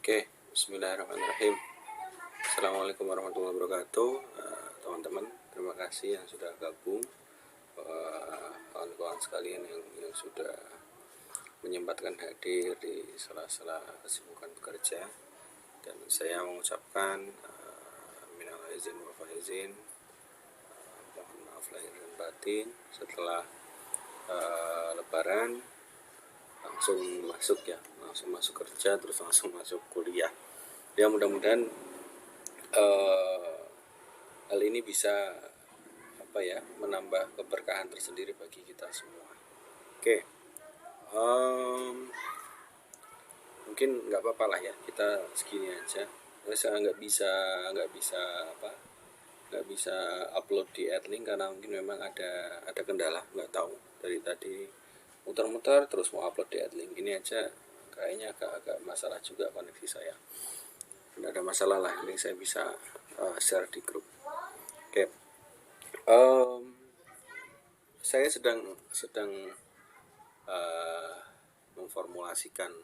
Oke, bismillahirrahmanirrahim. Assalamualaikum warahmatullahi wabarakatuh. Teman-teman, terima kasih yang sudah gabung. Kawan-kawan sekalian yang sudah menyempatkan hadir di sela-sela kesibukan bekerja. Dan saya mengucapkan minal aizin wal faizin, mohon maaf lahir dan batin. Setelah lebaran langsung masuk kerja, terus langsung masuk kuliah. Ya, mudah-mudahan hal ini bisa menambah keberkahan tersendiri bagi kita semua. Oke, mungkin nggak apa-apa lah ya, kita segini aja. Saya nggak bisa upload di Adlink karena mungkin memang ada kendala, nggak tahu dari tadi muter-muter terus mau upload di Adlink. Ini aja kayaknya agak masalah juga koneksi saya. Tidak ada masalah lah, ini saya bisa share di grup. Oke, saya sedang memformulasikan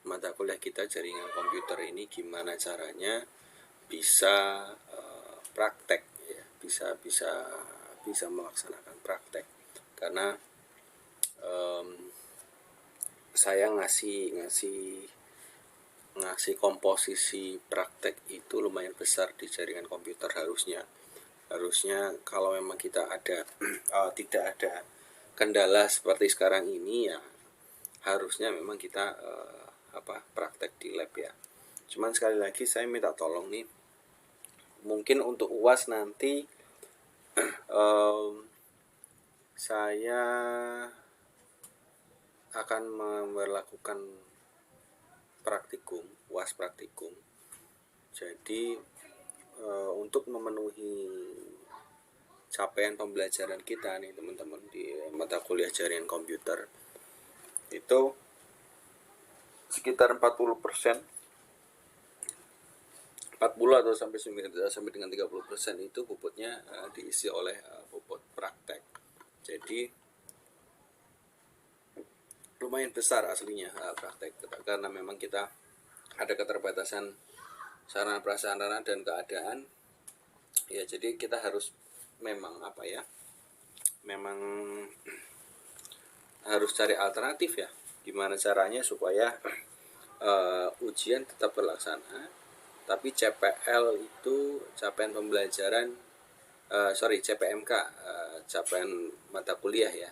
mata kuliah kita jaringan komputer ini gimana caranya bisa praktek ya, bisa melaksanakan praktek, karena saya ngasih komposisi praktek itu lumayan besar di jaringan komputer. Harusnya kalau memang kita ada tidak ada kendala seperti sekarang ini ya, harusnya memang kita praktek di lab ya. Cuman sekali lagi saya minta tolong nih, mungkin untuk UAS nanti saya akan memperlakukan praktikum, UAS praktikum. Jadi untuk memenuhi capaian pembelajaran kita nih teman-teman di mata kuliah jaringan komputer itu sekitar 40% 40 atau sampai dengan 30% itu bobotnya diisi oleh bobot praktek. Jadi lumayan besar aslinya praktek, karena memang kita ada keterbatasan sarana prasarana dan keadaan ya. Jadi kita harus memang harus cari alternatif ya, gimana caranya supaya ujian tetap terlaksana, tapi CPL itu capaian pembelajaran CPMK capaian mata kuliah ya,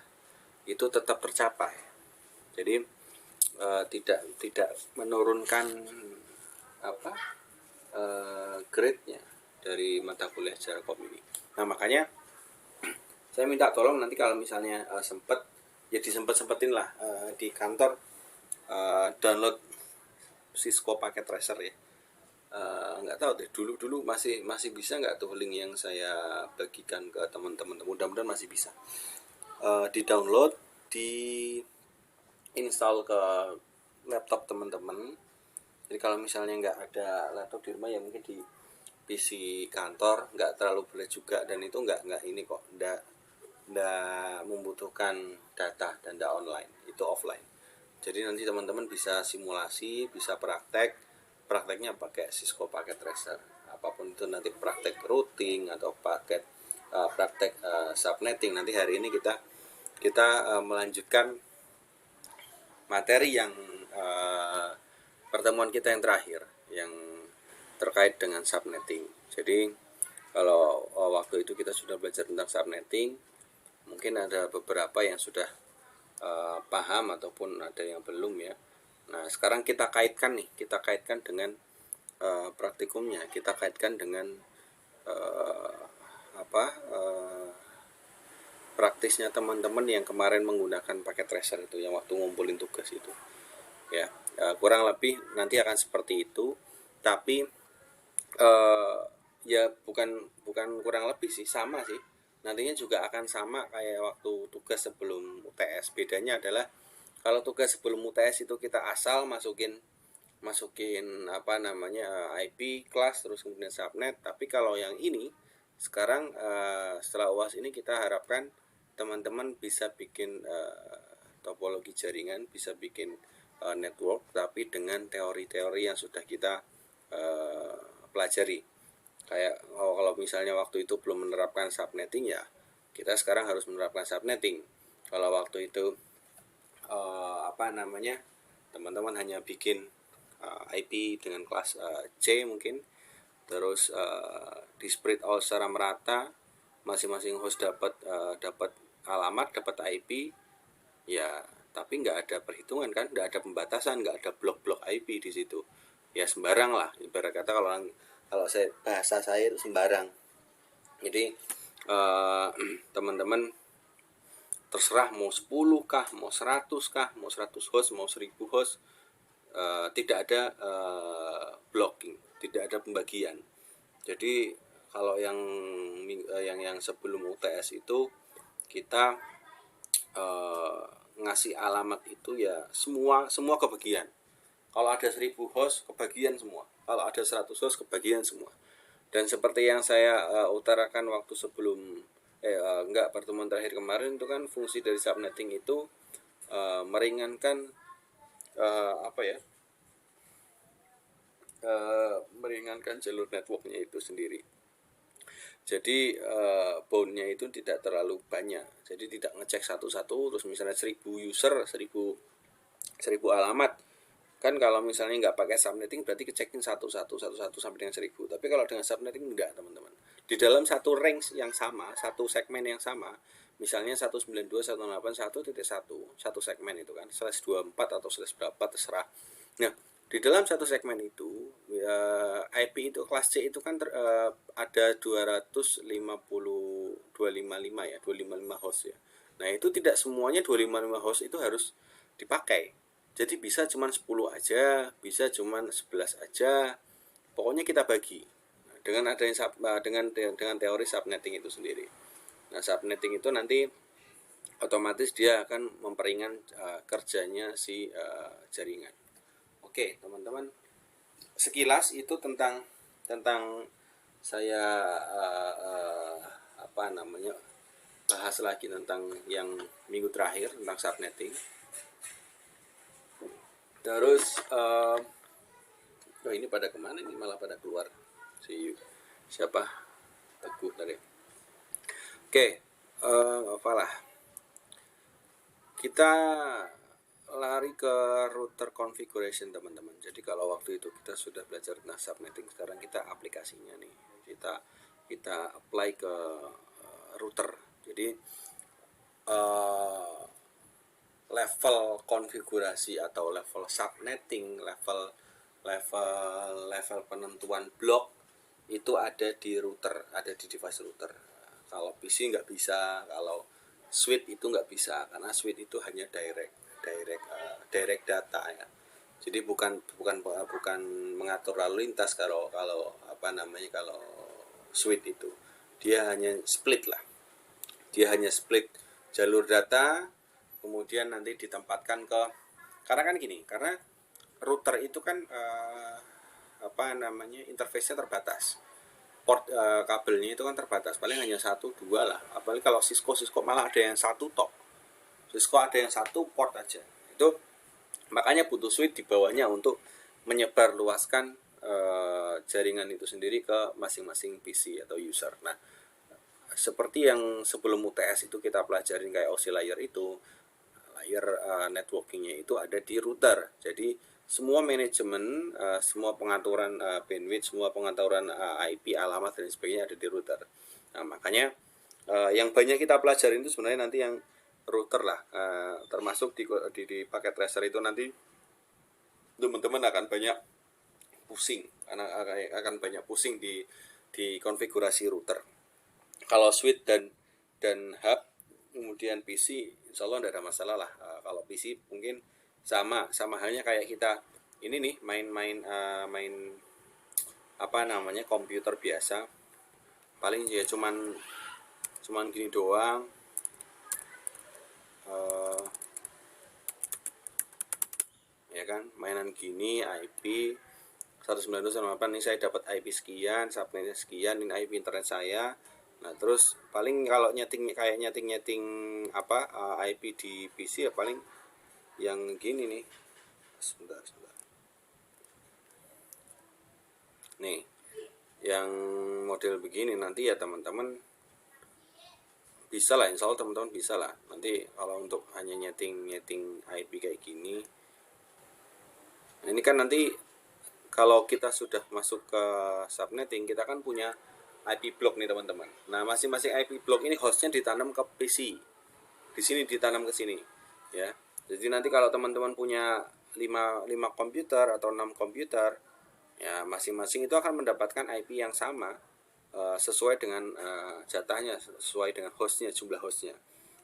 itu tetap tercapai. Jadi tidak menurunkan grade-nya dari mata kuliah Jarkom ini. Nah, makanya saya minta tolong nanti kalau misalnya sempat ya disempet-sempetin lah di kantor download Cisco Packet Tracer ya. Nggak tahu deh, dulu masih bisa nggak tuh link yang saya bagikan ke teman-teman. Mudah-mudahan masih bisa di download, di install ke laptop teman-teman. Jadi kalau misalnya nggak ada laptop di rumah ya mungkin di PC kantor, nggak terlalu berat juga, dan itu nggak ini kok, nggak membutuhkan data dan nggak online, itu offline. Jadi nanti teman-teman bisa simulasi, bisa prakteknya pakai Cisco Packet Tracer, apapun itu, nanti praktek routing atau praktek subnetting. Nanti hari ini kita melanjutkan materi yang pertemuan kita yang terakhir yang terkait dengan subnetting. Jadi kalau waktu itu kita sudah belajar tentang subnetting, mungkin ada beberapa yang sudah paham ataupun ada yang belum ya. Nah, sekarang kita kaitkan dengan praktikumnya, kita kaitkan dengan praktisnya teman-teman yang kemarin menggunakan paket tracer itu, yang waktu ngumpulin tugas itu ya. Kurang lebih nanti akan seperti itu, tapi ya bukan kurang lebih sih, sama sih, nantinya juga akan sama kayak waktu tugas sebelum UTS. Bedanya adalah kalau tugas sebelum UTS itu kita asal masukin IP kelas terus kemudian subnet. Tapi kalau yang ini sekarang setelah UAS ini kita harapkan teman-teman bisa bikin topologi jaringan, bisa bikin network, tapi dengan teori-teori yang sudah kita pelajari. Kayak kalau misalnya waktu itu belum menerapkan subnetting, ya kita sekarang harus menerapkan subnetting. Kalau waktu itu teman-teman hanya bikin IP dengan kelas C mungkin, terus di spread out secara merata, masing-masing host dapat alamat, dapat IP, ya tapi nggak ada perhitungan kan, nggak ada pembatasan, nggak ada blok-blok IP di situ, ya sembarang lah, ibarat kata kalau bahasa saya itu sembarang. Jadi teman-teman terserah mau 10 kah, mau 100 kah, mau 100 host, mau 1000 host, tidak ada blocking, tidak ada pembagian. Jadi kalau yang sebelum UTS itu kita ngasih alamat itu ya semua kebagian. Kalau ada 1000 host kebagian semua, kalau ada 100 host kebagian semua. Dan seperti yang saya utarakan waktu sebelum pertemuan terakhir kemarin, itu kan fungsi dari subnetting itu meringankan meringankan jalur networknya itu sendiri. Jadi boundnya itu tidak terlalu banyak. Jadi tidak ngecek satu-satu, terus misalnya 1000 user, 1000 alamat. Kan kalau misalnya nggak pakai subnetting berarti kecekin satu-satu sampai dengan 1000. Tapi kalau dengan subnetting enggak, teman-teman. Di dalam satu range yang sama, satu segmen yang sama, misalnya 192.168.1.1, satu segmen itu kan, /24 atau /berapa terserah. Nah, di dalam satu segmen itu IP itu kelas C itu kan ada 255 host ya. Nah, itu tidak semuanya 255 host itu harus dipakai. Jadi bisa cuma 10 aja, bisa cuma 11 aja. Pokoknya kita bagi. Dengan adanya dengan teori subnetting itu sendiri. Nah, subnetting itu nanti otomatis dia akan memperingan kerjanya si jaringan. Oke, teman-teman. Sekilas itu tentang saya bahas lagi tentang yang minggu terakhir tentang subnetting. Terus ini pada kemana ini, malah pada keluar siapa Teguh tadi. Oke, apalah, kita lari ke router configuration, teman-teman. Jadi kalau waktu itu kita sudah belajar tentang subnetting, sekarang kita aplikasinya nih, kita apply ke router. Jadi level konfigurasi atau level subnetting, level penentuan blok itu ada di router, ada di device router. Kalau PC nggak bisa, kalau switch itu nggak bisa, karena switch itu hanya direct data ya. Jadi bukan mengatur lalu lintas. Kalau switch itu dia hanya split lah, dia hanya split jalur data, kemudian nanti ditempatkan karena kan gini, karena router itu kan interface-nya terbatas, port kabelnya itu kan terbatas, paling hanya 1-2 lah. Apalagi kalau Cisco malah ada yang 1 top, Cisco ada yang 1 port aja. Itu makanya butuh switch di bawahnya untuk menyebar luaskan jaringan itu sendiri ke masing-masing PC atau user. Nah, seperti yang sebelum UTS itu kita pelajarin kayak OSI layer itu, layer networkingnya itu ada di router. Jadi semua manajemen, semua pengaturan bandwidth, semua pengaturan IP, alamat dan sebagainya ada di router. Nah, makanya yang banyak kita pelajarin itu sebenarnya nanti yang router lah, termasuk di paket tracer itu nanti teman-teman akan banyak pusing, akan banyak pusing di konfigurasi router. Kalau switch dan hub kemudian PC, insya Allah tidak ada masalah lah. Kalau PC mungkin sama halnya kayak kita ini nih, main komputer biasa, paling ya cuman gini doang. Ya kan, mainan gini, IP 192.168, ini saya dapat IP sekian, subnetnya sekian, ini IP internet saya. Nah, terus paling kalau nyeting IP di PC ya paling yang gini nih, sebentar. Nih, yang model begini nanti ya teman-teman bisa lah, insya Allah teman-teman bisa lah. Nanti kalau untuk hanya nyeting IP kayak gini, nah ini kan nanti kalau kita sudah masuk ke subnetting, kita kan punya IP block nih teman-teman. Nah, masing-masing IP block ini hostnya ditanam ke PC. Di sini ditanam ke sini, ya. Jadi nanti kalau teman-teman punya 5 komputer atau 6 komputer, ya masing-masing itu akan mendapatkan IP yang sama sesuai dengan jatahnya, sesuai dengan hostnya, jumlah hostnya.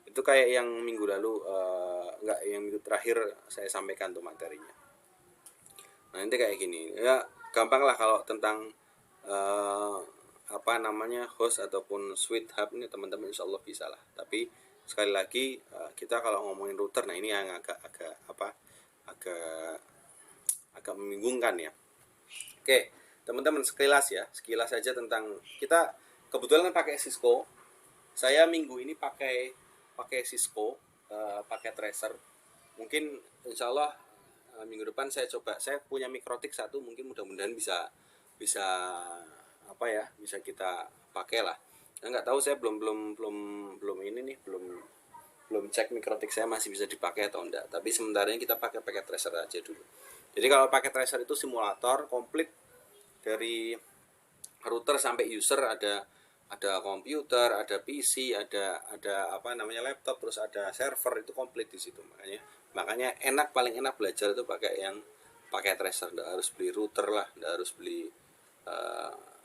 Itu kayak yang minggu lalu, enggak, yang minggu terakhir saya sampaikan tuh materinya. Nah, nanti kayak gini ya, gampang lah kalau tentang host ataupun switch hub ini teman-teman insya Allah bisa lah. Tapi sekali lagi kita kalau ngomongin router, nah ini yang agak membingungkan ya. Oke teman-teman, sekilas saja tentang kita kebetulan pakai Cisco. Saya minggu ini pakai Cisco, pakai tracer. Mungkin insya Allah minggu depan saya punya Mikrotik 1, mungkin mudah-mudahan bisa kita pakai lah. Nggak tahu, saya belum cek Mikrotik saya masih bisa dipakai atau enggak. Tapi sementara ini kita pakai tracer aja dulu. Jadi kalau pakai tracer itu simulator komplit dari router sampai user, ada komputer, ada PC, ada laptop, terus ada server, itu komplit di situ. Makanya paling enak belajar itu pakai tracer. Nggak harus beli router lah, nggak harus beli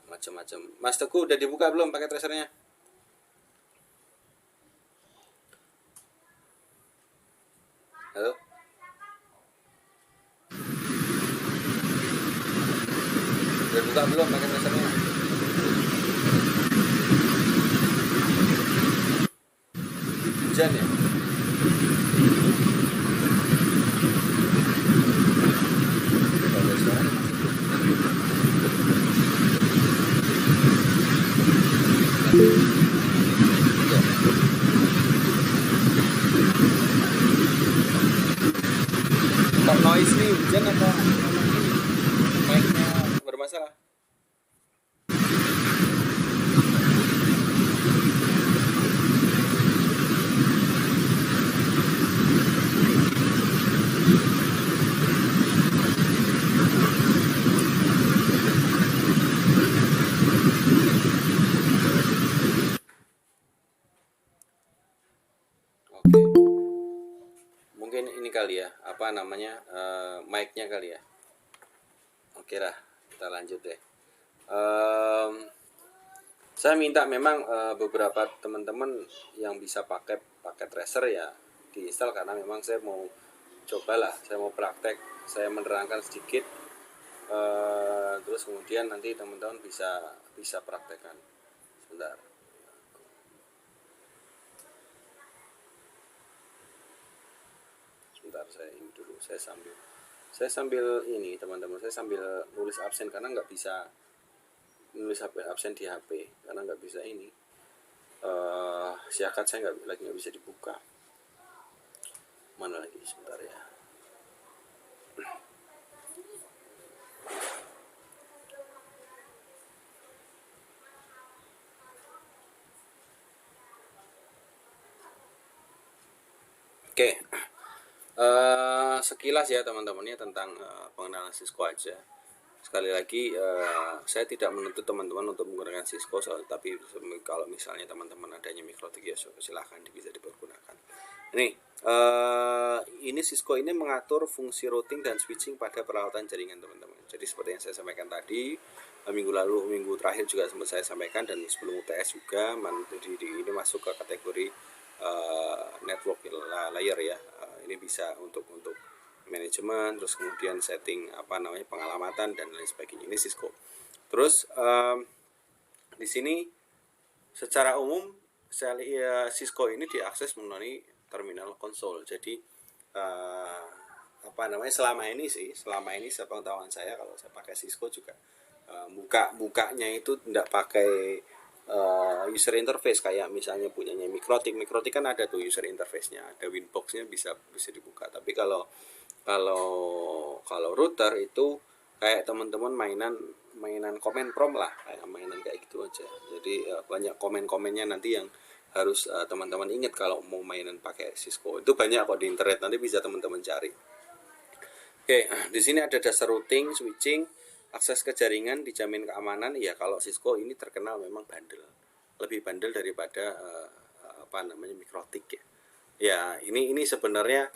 macam-macam. Mas Teguh udah dibuka belum pakai tracernya? Halo? Udah buka belum pakai tracernya? Hujan ya? Kok noise nih, hujan apa mic-nya bermasalah? Mungkin ini kali ya, mic-nya kali ya. Oke lah, kita lanjut deh. Saya minta memang beberapa teman-teman yang bisa pakai tracer ya diinstal, karena memang saya mau cobalah, saya mau praktek, saya menerangkan sedikit, terus kemudian nanti teman-teman bisa praktekkan. Sebentar. Saya ini dulu, saya sambil ini teman-teman, saya sambil nulis absen karena nggak bisa nulis absen di HP karena nggak bisa ini, siakat saya nggak bisa dibuka. Mana lagi, sebentar ya. Oke. Sekilas ya teman-teman ya tentang pengenalan Cisco aja. Sekali lagi saya tidak menuntut teman-teman untuk menggunakan Cisco, tapi kalau misalnya teman-teman adanya Mikrotik ya silahkan bisa dipergunakan. Ini Cisco ini mengatur fungsi routing dan switching pada peralatan jaringan teman-teman. Jadi seperti yang saya sampaikan tadi, minggu terakhir juga sempat saya sampaikan, dan sebelum UTS juga, ini masuk ke kategori network layer ya. Ini bisa untuk manajemen, terus kemudian setting pengalamatan dan lain sebagainya. Ini Cisco. Terus di sini secara umum Cisco ini diakses melalui terminal konsol. Jadi selama ini sepengetahuan saya, kalau saya pakai Cisco juga bukanya itu tidak pakai user interface kayak misalnya punyanya Mikrotik kan ada tuh user interface-nya, ada Winbox-nya bisa dibuka. Tapi kalau Kalau kalau router itu kayak teman-teman mainan komen prom lah, kayak mainan kayak gitu aja. Jadi banyak komen-komennya nanti yang harus teman-teman ingat kalau mau mainan pakai Cisco. Itu banyak kok di internet, nanti bisa teman-teman cari. Oke, di sini ada dasar routing, switching, akses ke jaringan, dijamin keamanan. Ya kalau Cisco ini terkenal memang bandel, lebih bandel daripada apa namanya mikrotik ya. Ya ini sebenarnya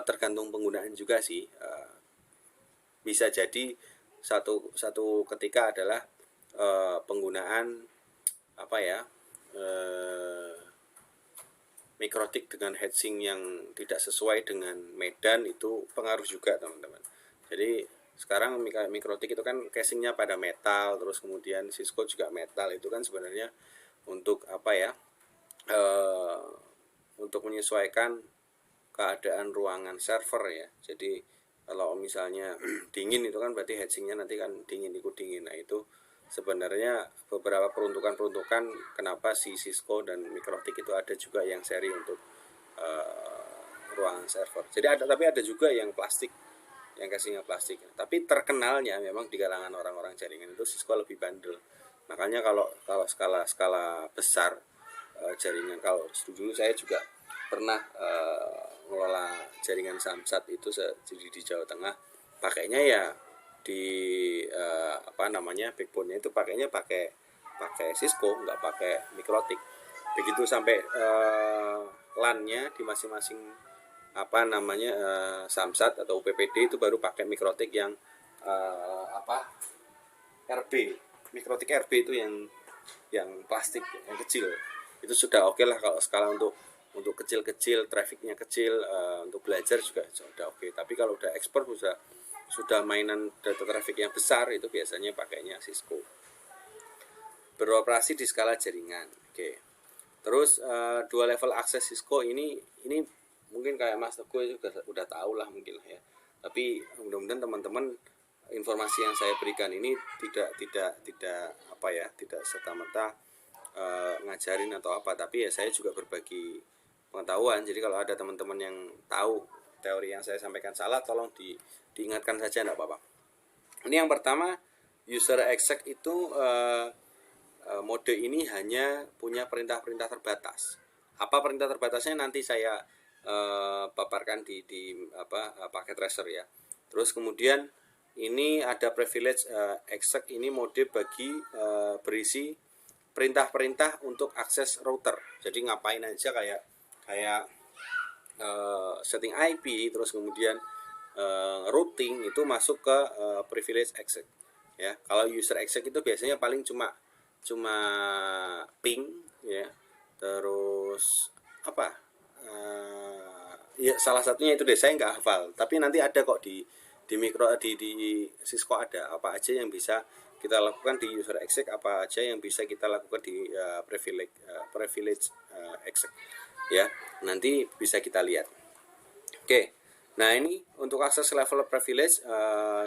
tergantung penggunaan juga sih. Bisa jadi satu satu ketika adalah penggunaan apa ya mikrotik dengan heatsink yang tidak sesuai dengan medan itu pengaruh juga teman-teman. Jadi sekarang mikrotik itu kan casingnya pada metal, terus kemudian Cisco juga metal, itu kan sebenarnya untuk apa ya, untuk menyesuaikan keadaan ruangan server ya. Jadi kalau misalnya dingin itu kan berarti heatsinknya nanti kan dingin, ikut dingin. Nah itu sebenarnya beberapa peruntukan kenapa si Cisco dan mikrotik itu ada juga yang seri untuk ruangan server. Jadi tapi ada juga yang plastik, yang casingnya plastik. Tapi terkenalnya memang di kalangan orang-orang jaringan itu Cisco lebih bandel. Makanya kalau skala besar jaringan, kalau dulu saya juga pernah ngelola jaringan Samsat itu di Jawa Tengah, pakainya ya di apa namanya backbone-nya itu pakainya pakai Cisco, nggak pakai mikrotik. Begitu sampai LAN-nya di masing-masing apa namanya Samsat atau UPPD itu baru pakai mikrotik yang apa RB, mikrotik RB itu yang plastik, yang kecil. Itu sudah oke lah kalau skala untuk kecil-kecil, trafficnya kecil, untuk belajar juga sudah oke. Tapi kalau udah ekspor sudah mainan data traffic yang besar, itu biasanya pakainya Cisco. Beroperasi di skala jaringan. Oke. Terus dua level akses Cisco ini mungkin kayak Mas Teguh juga udah tahu lah mungkin lah ya. Tapi mudah-mudahan teman-teman informasi yang saya berikan ini tidak apa ya, tidak serta-merta ngajarin atau apa, tapi ya saya juga berbagi pengetahuan. Jadi kalau ada teman-teman yang tahu teori yang saya sampaikan salah, tolong diingatkan saja, enggak apa-apa. Ini yang pertama, user exec itu mode ini hanya punya perintah-perintah terbatas. Apa perintah terbatasnya nanti saya paparkan di apa paket tracer ya. Terus kemudian ini ada privilege exec, ini mode bagi berisi perintah-perintah untuk akses router. Jadi ngapain aja kayak setting IP, terus kemudian routing itu masuk ke privilege exec. Ya, kalau user exec itu biasanya paling cuma ping ya, terus apa? Ya salah satunya itu deh, saya nggak hafal. Tapi nanti ada kok di Cisco ada apa aja yang bisa kita lakukan di user exec, apa aja yang bisa kita lakukan di privilege exec ya, nanti bisa kita lihat. Oke, nah ini untuk akses level privilege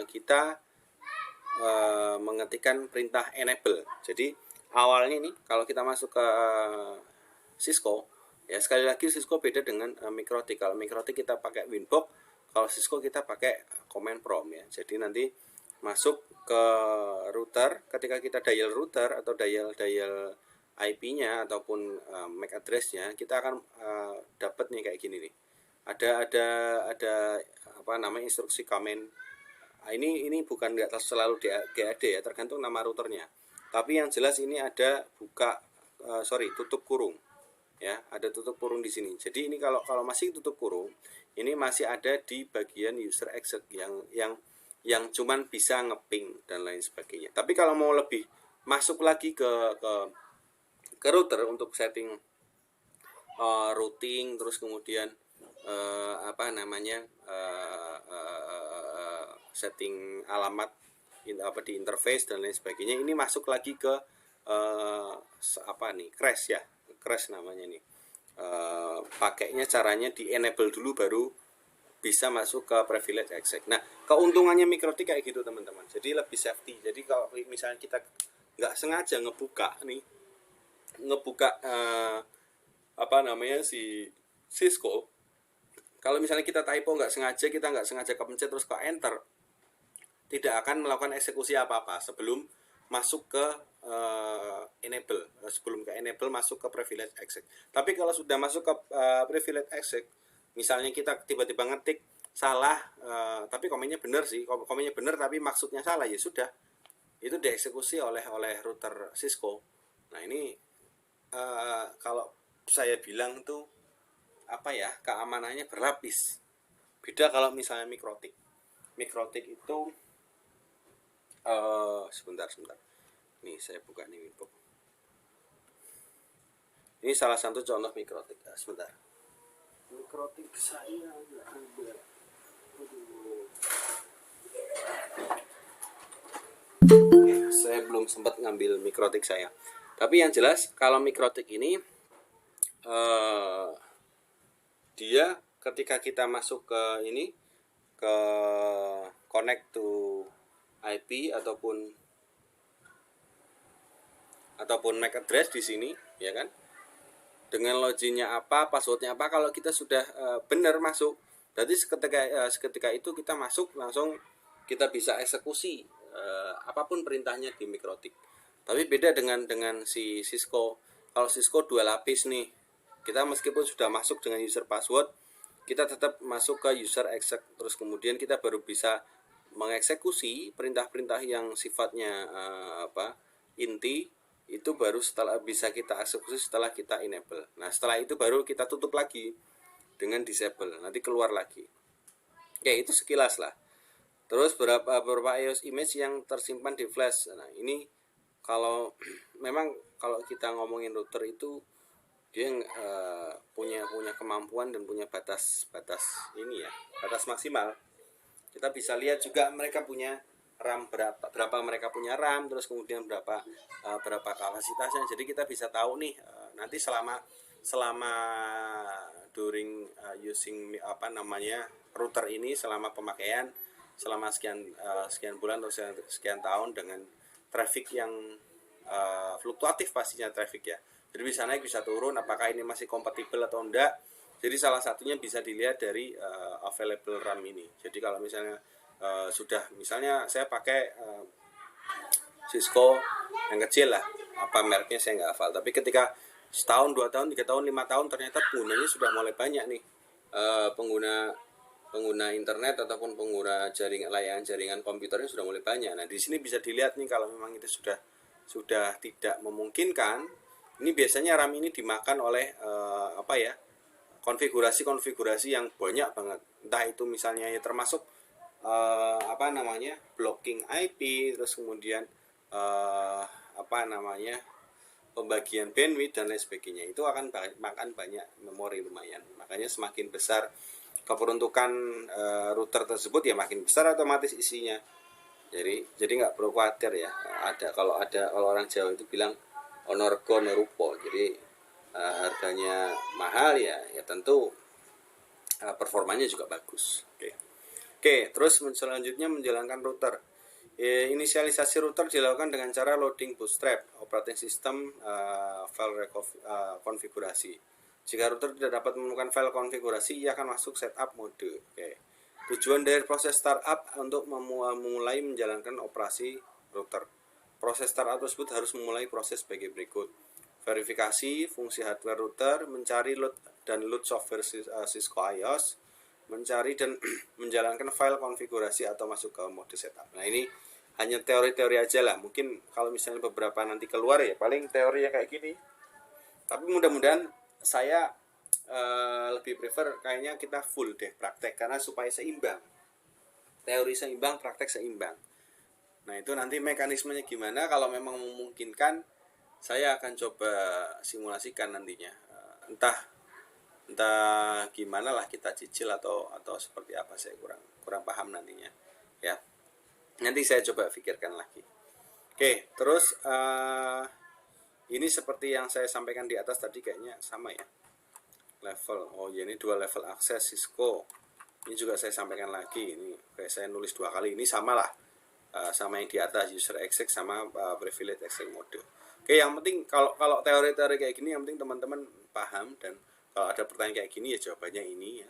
kita mengetikkan perintah enable. Jadi awalnya nih kalau kita masuk ke Cisco ya, sekali lagi Cisco beda dengan mikrotik. Kalau mikrotik kita pakai Winbox, kalau Cisco kita pakai command prompt ya. Jadi nanti masuk ke router, ketika kita dial router atau dial IP-nya ataupun MAC address-nya, kita akan dapat nih kayak gini nih. Ada apa namanya instruksi command. Ini bukan nggak selalu GAD ya, tergantung nama routernya. Tapi yang jelas ini ada tutup kurung. Ya, ada tutup kurung di sini. Jadi ini kalau masih tutup kurung, ini masih ada di bagian user exec yang cuman bisa ngeping dan lain sebagainya. Tapi kalau mau lebih masuk lagi ke router untuk setting routing, terus kemudian apa namanya setting alamat di interface dan lain sebagainya, ini masuk lagi ke apa nih, crash namanya nih. Pakainya caranya di enable dulu baru bisa masuk ke privilege exec. Nah, keuntungannya mikrotik kayak gitu teman-teman. Jadi lebih safety. Jadi kalau misalnya kita nggak sengaja ngebuka apa namanya si Cisco, Kalau misalnya kita typo kita nggak sengaja kepencet terus ke enter, tidak akan melakukan eksekusi apa-apa sebelum masuk ke enable, sebelum ke enable masuk ke privilege exec. Tapi kalau sudah masuk ke privilege exec, misalnya kita tiba-tiba ngetik salah, tapi komennya benar sih, komennya benar tapi maksudnya salah, ya sudah, itu dieksekusi oleh router Cisco. Nah ini kalau saya bilang tuh apa ya, keamanannya berlapis. Beda kalau misalnya mikrotik. Mikrotik itu sebentar. Nih saya buka nih info. Ini salah satu contoh mikrotik. Sebentar. Mikrotik saya nggak ada. Saya belum sempat ngambil mikrotik saya. Tapi yang jelas kalau mikrotik ini dia ketika kita masuk ke ini, ke connect to IP ataupun MAC address di sini, ya kan? Dengan loginnya apa, passwordnya apa, kalau kita sudah benar masuk, berarti seketika itu kita masuk langsung kita bisa eksekusi apapun perintahnya di mikrotik. Tapi beda dengan si Cisco. Kalau Cisco 2 lapis nih, kita meskipun sudah masuk dengan user password, kita tetap masuk ke user exec, terus kemudian kita baru bisa mengeksekusi perintah-perintah yang sifatnya inti, itu baru setelah bisa kita eksekusi setelah kita enable. Nah setelah itu baru kita tutup lagi dengan disable, nanti keluar lagi. Ya itu sekilas lah. Terus beberapa iOS image yang tersimpan di flash. Nah ini kalau memang kalau kita ngomongin router itu dia punya kemampuan dan punya batas ini ya, batas maksimal. Kita bisa lihat juga mereka punya RAM berapa mereka punya RAM, terus kemudian berapa kapasitasnya. Jadi kita bisa tahu nih nanti selama during using router ini, selama pemakaian selama sekian bulan atau sekian tahun dengan traffic yang fluktuatif pastinya traffic ya. Jadi bisa naik bisa turun, apakah ini masih kompatibel atau enggak. Jadi salah satunya bisa dilihat dari available RAM ini. Jadi kalau misalnya sudah, misalnya saya pakai Cisco yang kecil lah, apa mereknya saya nggak hafal, tapi ketika setahun, 2 tahun, 3 tahun, 5 tahun ternyata penggunanya sudah mulai banyak nih, pengguna internet ataupun pengguna jaringan komputernya sudah mulai banyak. Nah di sini bisa dilihat nih kalau memang itu sudah tidak memungkinkan, ini biasanya RAM ini dimakan oleh konfigurasi yang banyak banget, entah itu misalnya ya termasuk blocking IP, terus kemudian pembagian bandwidth dan lain sebagainya. Itu akan makan banyak memori lumayan. Makanya semakin besar keperuntukan router tersebut, ya makin besar otomatis isinya. Jadi nggak perlu khawatir ya. Kalau orang Jawa itu bilang onorgo nerupo. Jadi harganya mahal ya tentu performanya juga bagus. Oke, terus selanjutnya menjalankan router. Inisialisasi router dilakukan dengan cara loading bootstrap, operating system file konfigurasi. Jika router tidak dapat menemukan file konfigurasi, ia akan masuk setup mode. Oke. Tujuan dari proses startup untuk memulai menjalankan operasi router. Proses startup tersebut harus memulai proses sebagai berikut. Verifikasi fungsi hardware router, mencari load software Cisco iOS, mencari dan menjalankan file konfigurasi atau masuk ke mode setup. Nah ini hanya teori-teori aja lah. Mungkin kalau misalnya beberapa nanti keluar ya paling teorinya kayak gini. Tapi mudah-mudahan saya lebih prefer kayaknya kita full deh praktek, karena supaya seimbang. Teori seimbang, praktek seimbang. Nah itu nanti mekanismenya gimana, kalau memang memungkinkan saya akan coba simulasikan nantinya. Entah gimana lah, kita cicil atau seperti apa, saya kurang paham nantinya ya. Nanti saya coba pikirkan lagi. Oke, terus ini seperti yang saya sampaikan di atas tadi kayaknya sama ya. Level, ini 2 level akses Cisco. Ini juga saya sampaikan lagi, ini kayak saya nulis 2 kali, ini sama lah sama yang di atas, user exec sama privilege exec mode. Oke, yang penting kalau teori-teori kayak gini yang penting teman-teman paham, dan kalau ada pertanyaan kayak gini ya jawabannya ini ya.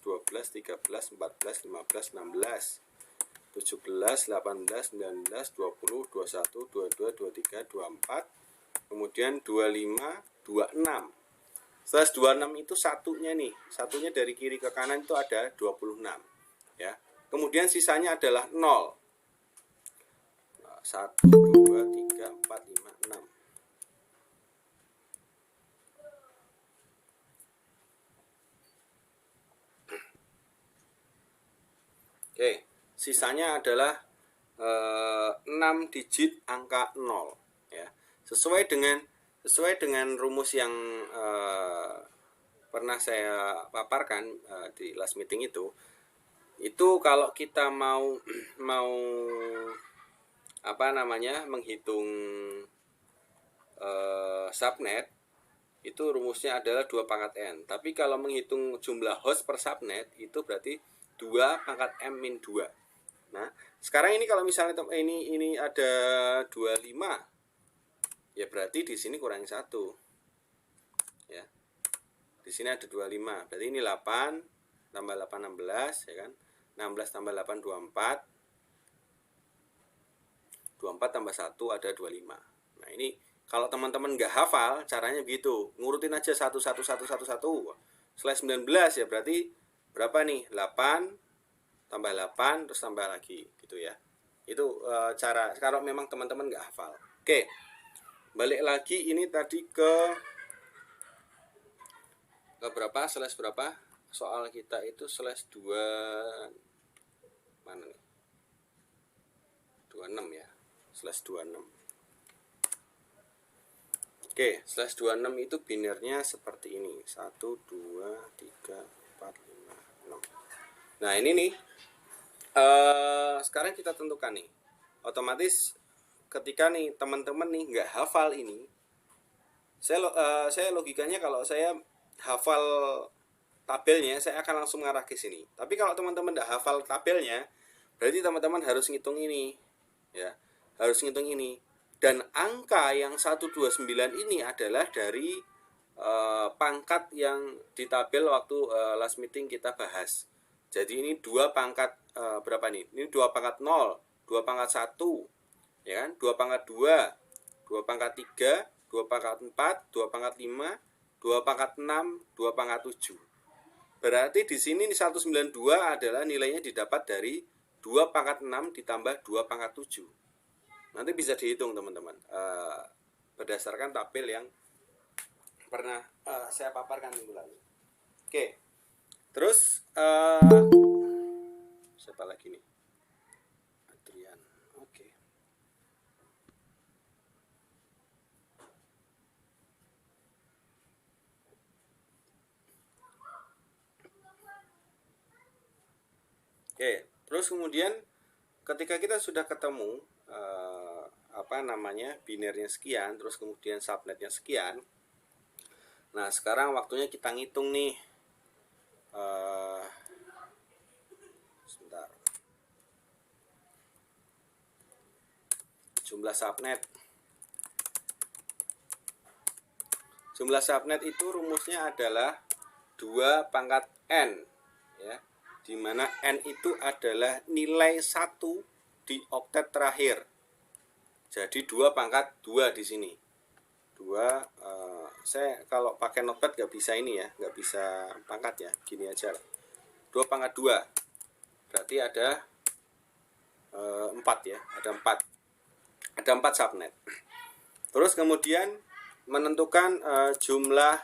12, 13, 14, 15, 16, 17, 18, 19, 20, 21, 22, 23, 24, kemudian 25, 26. Setelah 26 itu satunya nih, satunya dari kiri ke kanan itu ada 26 ya. Kemudian sisanya adalah 0. 1, 2, 3, 4, 5, 6. Oke. sisanya adalah 6 digit angka 0 ya. Sesuai dengan rumus yang pernah saya paparkan di last meeting itu kalau kita mau menghitung subnet, itu rumusnya adalah 2 pangkat n. Tapi kalau menghitung jumlah host per subnet itu berarti 2 pangkat m min 2. Nah, sekarang ini kalau misalnya ini ada 25, ya berarti di sini kurangi 1. Ya. Di sini ada 25. Berarti ini 8 tambah 8 16 ya kan. 16 tambah 8 24. 24 tambah 1 ada 25. Nah, ini kalau teman-teman nggak hafal, caranya begitu. Ngurutin aja 1 1 1 1 1. Setelah 19 ya berarti berapa nih? 8 tambah 8 terus tambah lagi gitu ya. Itu cara kalau memang teman-teman nggak hafal. Oke. Balik lagi ini tadi ke berapa? Slash berapa? Soal kita itu slash 2 mana nih? 26 ya. Slash 26. Oke, slash 26 itu binernya seperti ini. 1, 2, 3, 4, 5, 6. Nah, ini nih. Sekarang kita tentukan nih. Otomatis ketika nih teman-teman nih nggak hafal ini, saya logikanya kalau saya hafal tabelnya, saya akan langsung mengarah ke sini. Tapi kalau teman-teman nggak hafal tabelnya, berarti teman-teman harus ngitung ini. Ya, harus ngitung ini. Dan angka yang 129 ini adalah dari pangkat yang di tabel waktu last meeting kita bahas. Jadi ini 2 pangkat berapa nih? Ini 2 pangkat 0, 2 pangkat 1, ya kan? 2 pangkat 2, 2 pangkat 3, 2 pangkat 4, 2 pangkat 5, 2 pangkat 6, 2 pangkat 7. Berarti di sini 192 adalah nilainya didapat dari 2 pangkat 6 ditambah 2 pangkat 7. Nanti bisa dihitung teman-teman berdasarkan tabel yang pernah saya paparkan minggu lalu. Oke, terus siapa lagi nih? Adrian. Oke. Oke, terus kemudian ketika kita sudah ketemu binernya sekian, terus kemudian subnetnya sekian. Nah, sekarang waktunya kita ngitung nih. Sebentar. Jumlah subnet. Jumlah subnet itu rumusnya adalah 2 pangkat n, ya. Di mana n itu adalah nilai 1 di oktet terakhir. Jadi 2 pangkat 2 di sini. 2 saya kalau pakai notepad nggak bisa ini ya, nggak bisa pangkat ya, gini aja. 2 pangkat 2 berarti ada 4 ya, ada 4 subnet. Terus kemudian menentukan jumlah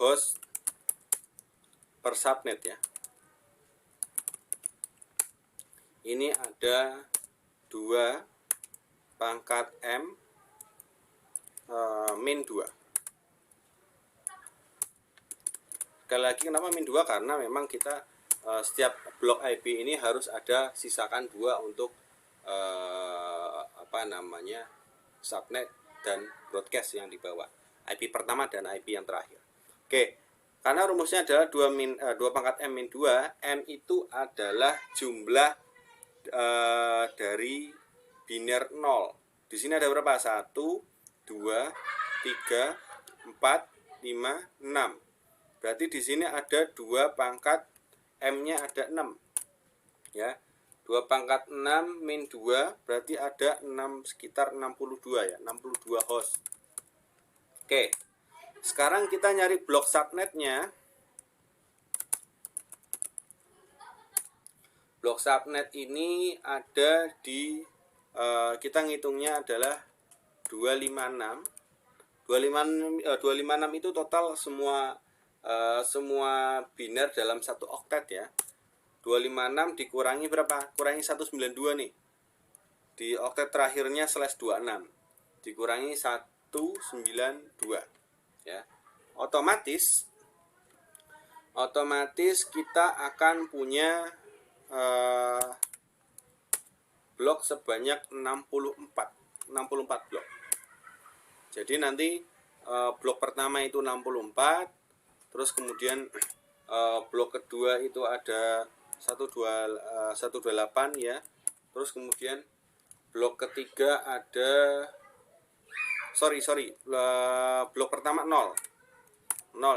host per subnet ya. Ini ada 2 pangkat M min 2. Sekali lagi kenapa min 2? Karena memang kita setiap blok IP ini harus ada sisakan 2 untuk subnet dan broadcast yang dibawa. IP pertama dan IP yang terakhir. Oke. Karena rumusnya adalah 2 pangkat M min 2. M itu adalah jumlah dari biner 0. Di sini ada berapa? 1, 2, 3, 4, 5, 6. Berarti di sini ada 2 pangkat M-nya ada 6. Ya. 2 pangkat 6 min 2 berarti ada 6, sekitar 62 ya, 62 host. Oke. Sekarang kita nyari blok subnetnya. Blok subnet ini ada di kita ngitungnya adalah 256. 256 itu total semua biner dalam satu oktet ya. 256 dikurangi berapa? Kurangi 192 nih. Di oktet terakhirnya /26 dikurangi 192 ya. Otomatis kita akan punya blok sebanyak 64 blok. Jadi nanti blok pertama itu 64, terus kemudian blok kedua itu ada 128 ya. Terus kemudian blok ketiga ada blok pertama 0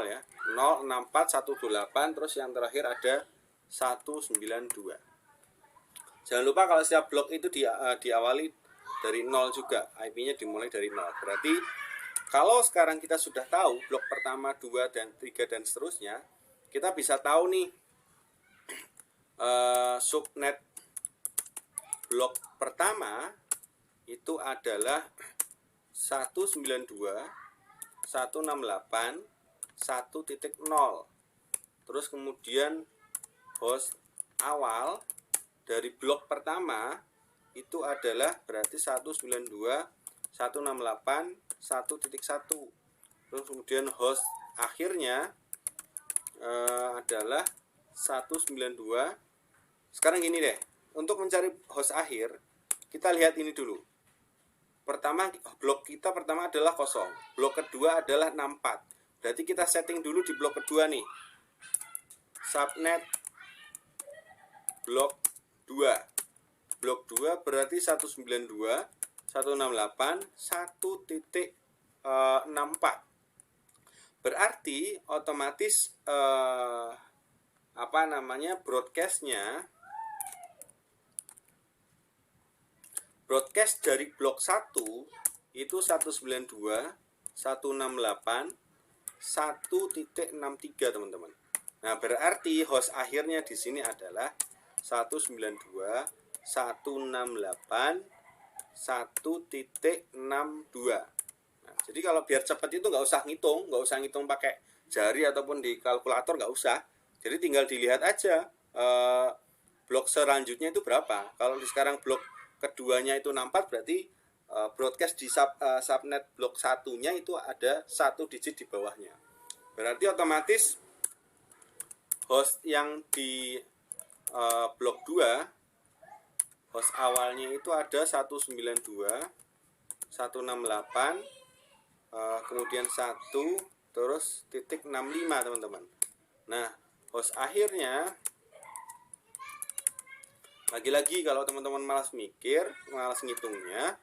ya, 0, 64, 128, terus yang terakhir ada 192. Jangan lupa kalau setiap blok itu diawali dari 0 juga, IP-nya dimulai dari 0. Berarti kalau sekarang kita sudah tahu blok pertama, 2, dan 3 dan seterusnya, kita bisa tahu nih subnet blok pertama itu adalah 192.168.1.0. Terus kemudian host awal dari blok pertama itu adalah berarti 192.168.1.1. Terus kemudian host akhirnya adalah 192. Sekarang gini deh, untuk mencari host akhir kita lihat ini dulu. Pertama, blok kita pertama adalah kosong, blok kedua adalah 64. Berarti kita setting dulu di blok kedua nih, subnet blok 2. Blok 2 berarti 192.168.1.64. Berarti otomatis broadcast dari blok 1 itu 192.168.1.63 teman-teman. Nah, berarti host akhirnya di sini adalah 192.168.1.62. Nah, jadi kalau biar cepat itu nggak usah ngitung pakai jari ataupun di kalkulator, nggak usah. Jadi tinggal dilihat aja blok selanjutnya itu berapa. Kalau sekarang blok keduanya itu 64, berarti broadcast di subnet blok satunya itu ada 1 digit di bawahnya. Berarti otomatis host yang di blok 2, host awalnya itu ada 192.168, kemudian 1, terus titik 65 teman-teman. Nah, host akhirnya lagi-lagi kalau teman-teman malas ngitungnya,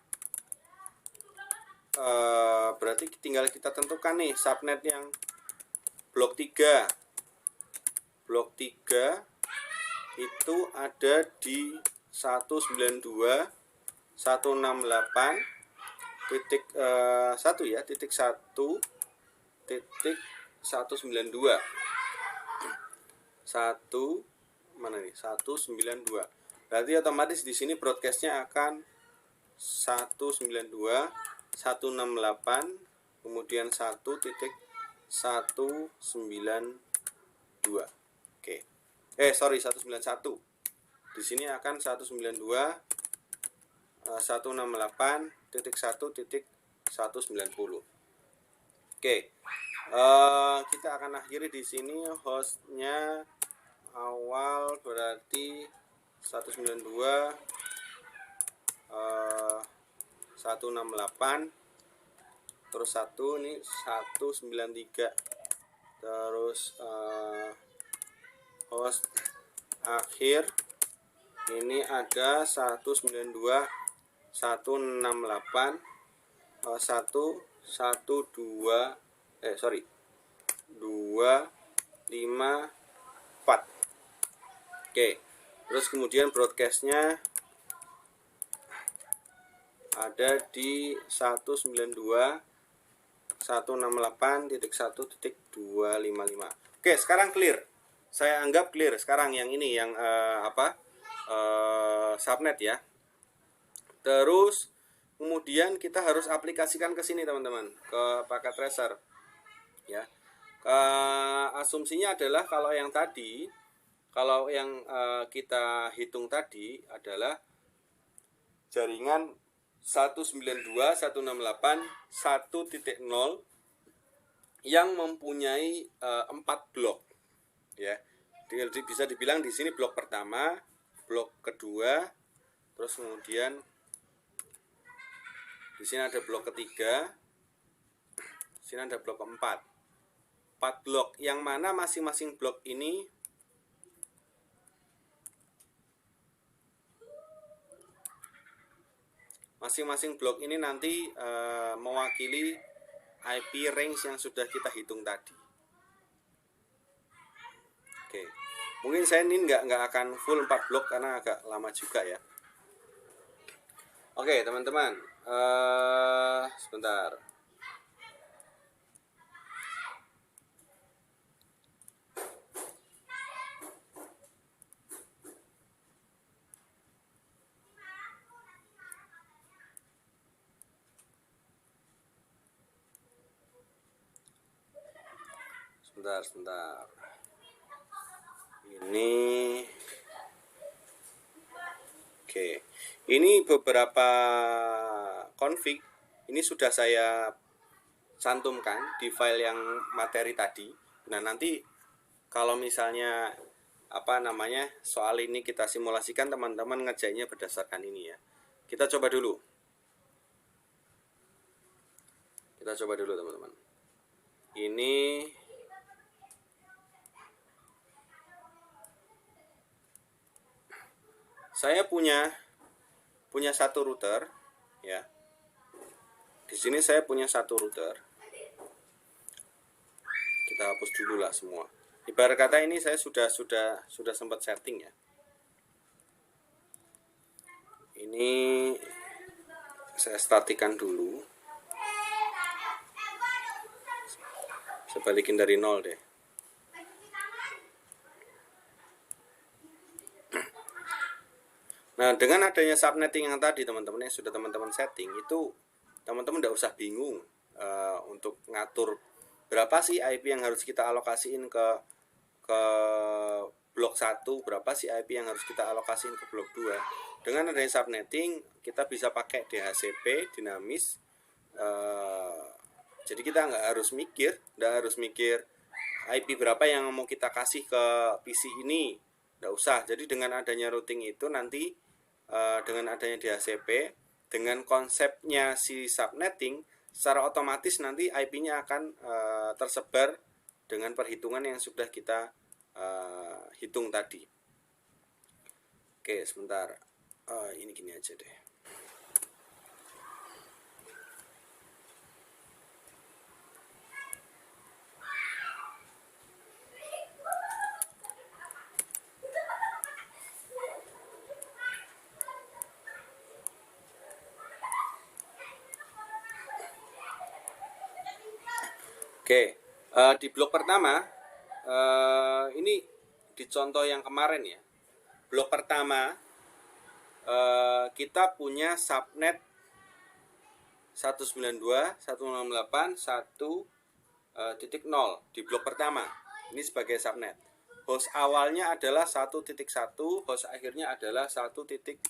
berarti tinggal kita tentukan nih subnet yang blok 3. Blok 3 itu ada di 192.168.1 ya, titik 1 titik 192. 1 mana nih? 192. Berarti otomatis di sini broadcastnya akan 192.168 kemudian 1.192. Oke. 191. Di sini akan 192.168.1.190. Oke. Kita akan akhiri di sini hostnya awal berarti 192 168, terus 1 ini 193, terus host akhir ini ada 192 168 254. Oke, terus kemudian broadcastnya ada di 192.168.1.255. Oke, sekarang clear. Saya anggap clear sekarang yang ini yang subnet ya. Terus kemudian kita harus aplikasikan ke sini teman-teman, ke packet tracer ya. Asumsinya adalah kalau yang tadi, Kalau yang kita hitung tadi adalah jaringan 192.168.1.0 yang mempunyai 4 blok, ya. Bisa dibilang di sini blok pertama, blok kedua, terus kemudian di sini ada blok ketiga, di sini ada blok keempat. 4 blok yang mana masing-masing blok ini nanti mewakili IP range yang sudah kita hitung tadi. Oke, mungkin saya ini nggak akan full 4 blok karena agak lama juga ya. Oke teman-teman, sebentar. Sebentar. Ini oke. Ini beberapa config ini sudah saya cantumkan di file yang materi tadi. Nah, nanti kalau misalnya soal ini kita simulasikan, teman-teman ngerjainnya berdasarkan ini ya. Kita coba dulu teman-teman. Ini saya punya satu router ya. Di sini saya punya satu router. Kita hapus dulu lah semua. Ibarat kata ini saya sudah sempat setting ya. Ini saya statikan dulu. Saya balikin dari 0 deh. Nah, dengan adanya subnetting yang tadi teman-teman yang sudah teman-teman setting, itu teman-teman tidak usah bingung untuk ngatur berapa sih IP yang harus kita alokasiin ke blok 1, berapa sih IP yang harus kita alokasiin ke blok 2. Dengan adanya subnetting, kita bisa pakai DHCP dinamis. Jadi kita nggak harus mikir IP berapa yang mau kita kasih ke PC ini, nggak usah. Jadi dengan adanya routing itu nanti dengan adanya DHCP, dengan konsepnya si subnetting, secara otomatis nanti IP-nya akan tersebar dengan perhitungan yang sudah kita hitung tadi. Oke, sebentar. Ini gini aja deh. Oke, di blok pertama ini di contoh yang kemarin ya. Blok pertama kita punya subnet 192.168.1.0 di blok pertama. Ini sebagai subnet. Host awalnya adalah 1.1, host akhirnya adalah 1.52.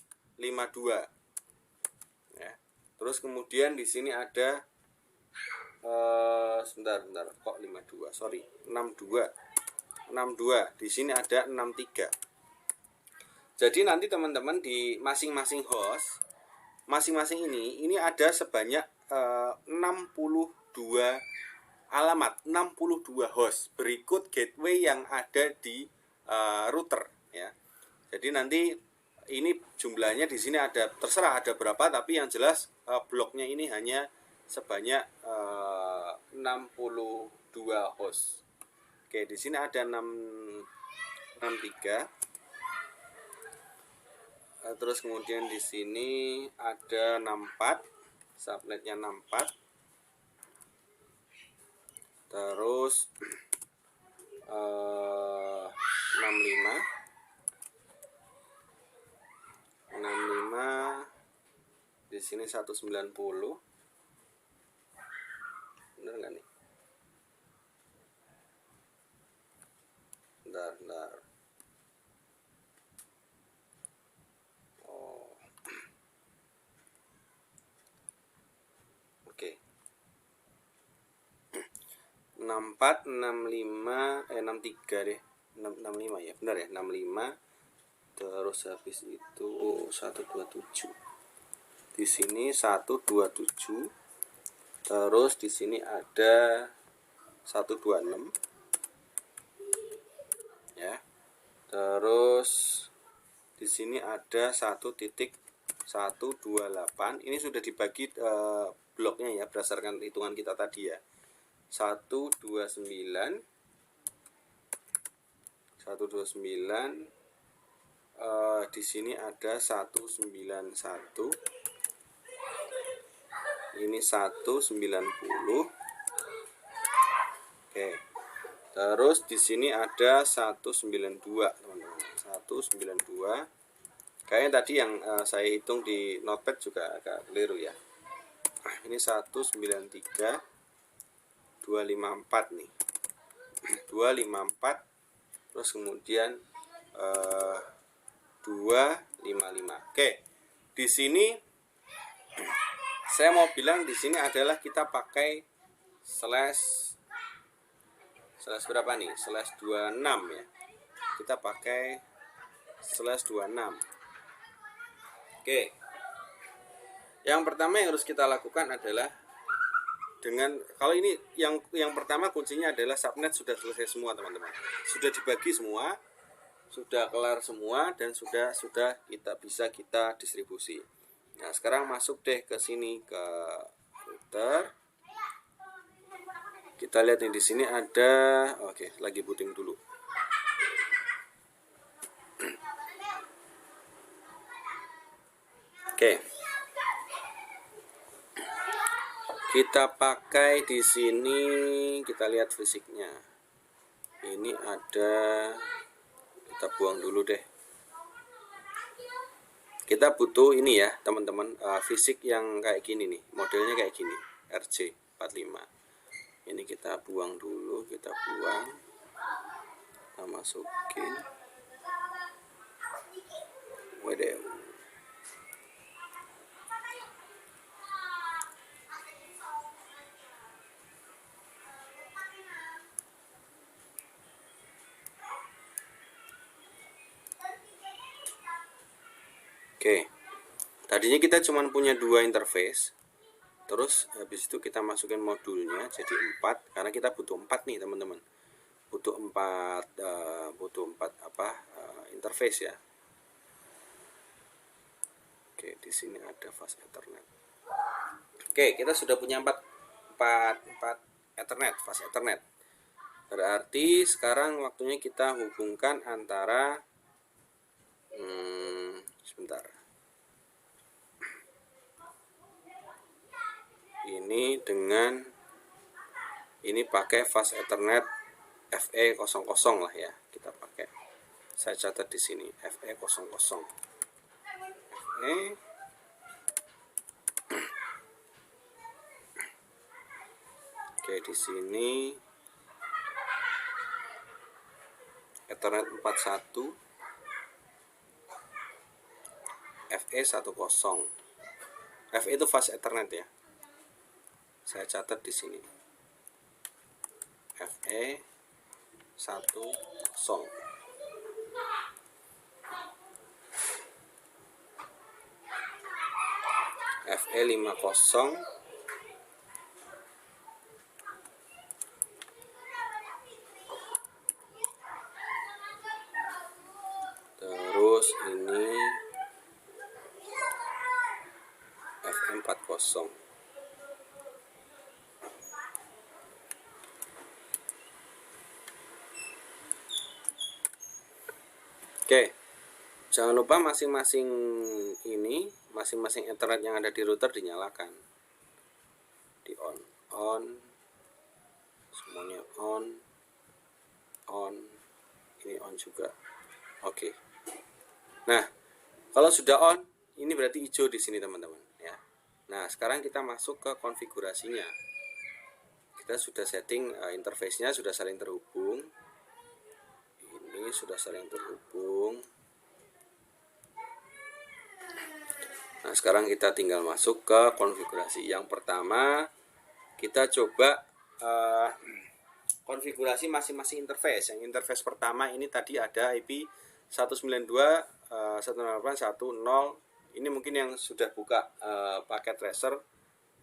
Ya. Terus kemudian di sini ada sebentar kok 52, sorry, 62. Di sini ada 63. Jadi nanti teman-teman di masing-masing host ini ada sebanyak 62 alamat, 62 host berikut gateway yang ada di router ya. Jadi nanti ini jumlahnya di sini ada, terserah ada berapa, tapi yang jelas bloknya ini hanya sebanyak 62 host. Oke, di sini ada 63. Terus kemudian di sini ada 64, subnetnya 64. Terus 65 di sini 190. Bener nggak nih? Bentar. 64, 65, 63 deh. 65 ya, benar ya, 65. Terus habis itu 127. Di sini 127. Terus di sini ada 126. Ya. Terus di sini ada 1.128. Ini sudah dibagi bloknya ya berdasarkan hitungan kita tadi ya. 129 di sini ada 191. Ini 190. Oke. Terus di sini ada 192, teman-teman. 192. Kayaknya tadi yang saya hitung di notepad juga agak keliru ya. Ini 193, 254 nih. 254. Terus kemudian 255. Oke. Di sini saya mau bilang di sini adalah kita pakai slash berapa nih? Slash 26 ya. Kita pakai slash 26. Oke. Yang pertama yang harus kita lakukan adalah dengan kalau ini yang pertama kuncinya adalah subnet sudah selesai semua, teman-teman. Sudah dibagi semua, sudah kelar semua dan sudah kita distribusi. Nah, sekarang masuk deh ke sini ke router. Kita lihat nih di sini ada, oke, lagi booting dulu. Oke. Kita pakai di sini, kita lihat fisiknya. Ini ada, kita buang dulu deh. Kita butuh ini ya, teman-teman, fisik yang kayak gini nih, modelnya kayak gini, RJ45. Ini kita buang dulu, kita buang, kita masukin. Waduh. Oke, tadinya kita cuma punya 2 interface. Terus habis itu kita masukin modulnya jadi 4 karena kita butuh 4 nih, teman-teman. Butuh 4 interface ya. Oke, di sini ada fast Ethernet. Oke, kita sudah punya 4 Ethernet, fast Ethernet. Berarti sekarang waktunya kita hubungkan antara sebentar. Ini dengan ini pakai fast Ethernet FE00 lah ya, kita pakai. Saya catat di sini FE00. FE. Oke, di sini Ethernet 41 FE10. FE itu fast Ethernet ya. Saya catat di sini. FE10. FE50. Terus ini FE40. Oke, jangan lupa masing-masing Ethernet yang ada di router dinyalakan, di on, semuanya on, ini on juga. Oke. Nah, kalau sudah on, ini berarti hijau di sini, teman-teman ya. Nah, sekarang kita masuk ke konfigurasinya. Kita sudah setting interface-nya sudah saling terhubung. Ini sudah saling terhubung. Nah, sekarang kita tinggal masuk ke konfigurasi. Yang pertama, kita coba konfigurasi masing-masing interface. Yang interface pertama ini tadi ada IP 192.168.1.0. Ini mungkin yang sudah buka paket tracer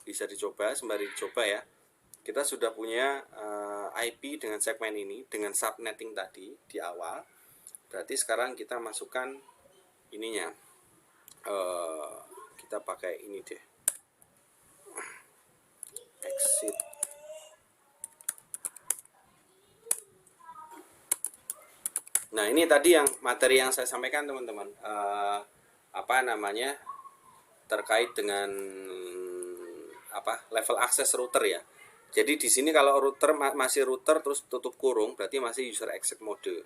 bisa dicoba, sembari dicoba ya. Kita sudah punya IP dengan segmen ini, dengan subnetting tadi di awal. Berarti sekarang kita masukkan ininya. Kita pakai ini deh. Exit. Nah, ini tadi yang materi yang saya sampaikan teman-teman. Apa namanya? Terkait dengan level akses router ya. Jadi di sini kalau router masih router terus tutup kurung, berarti masih user exit mode.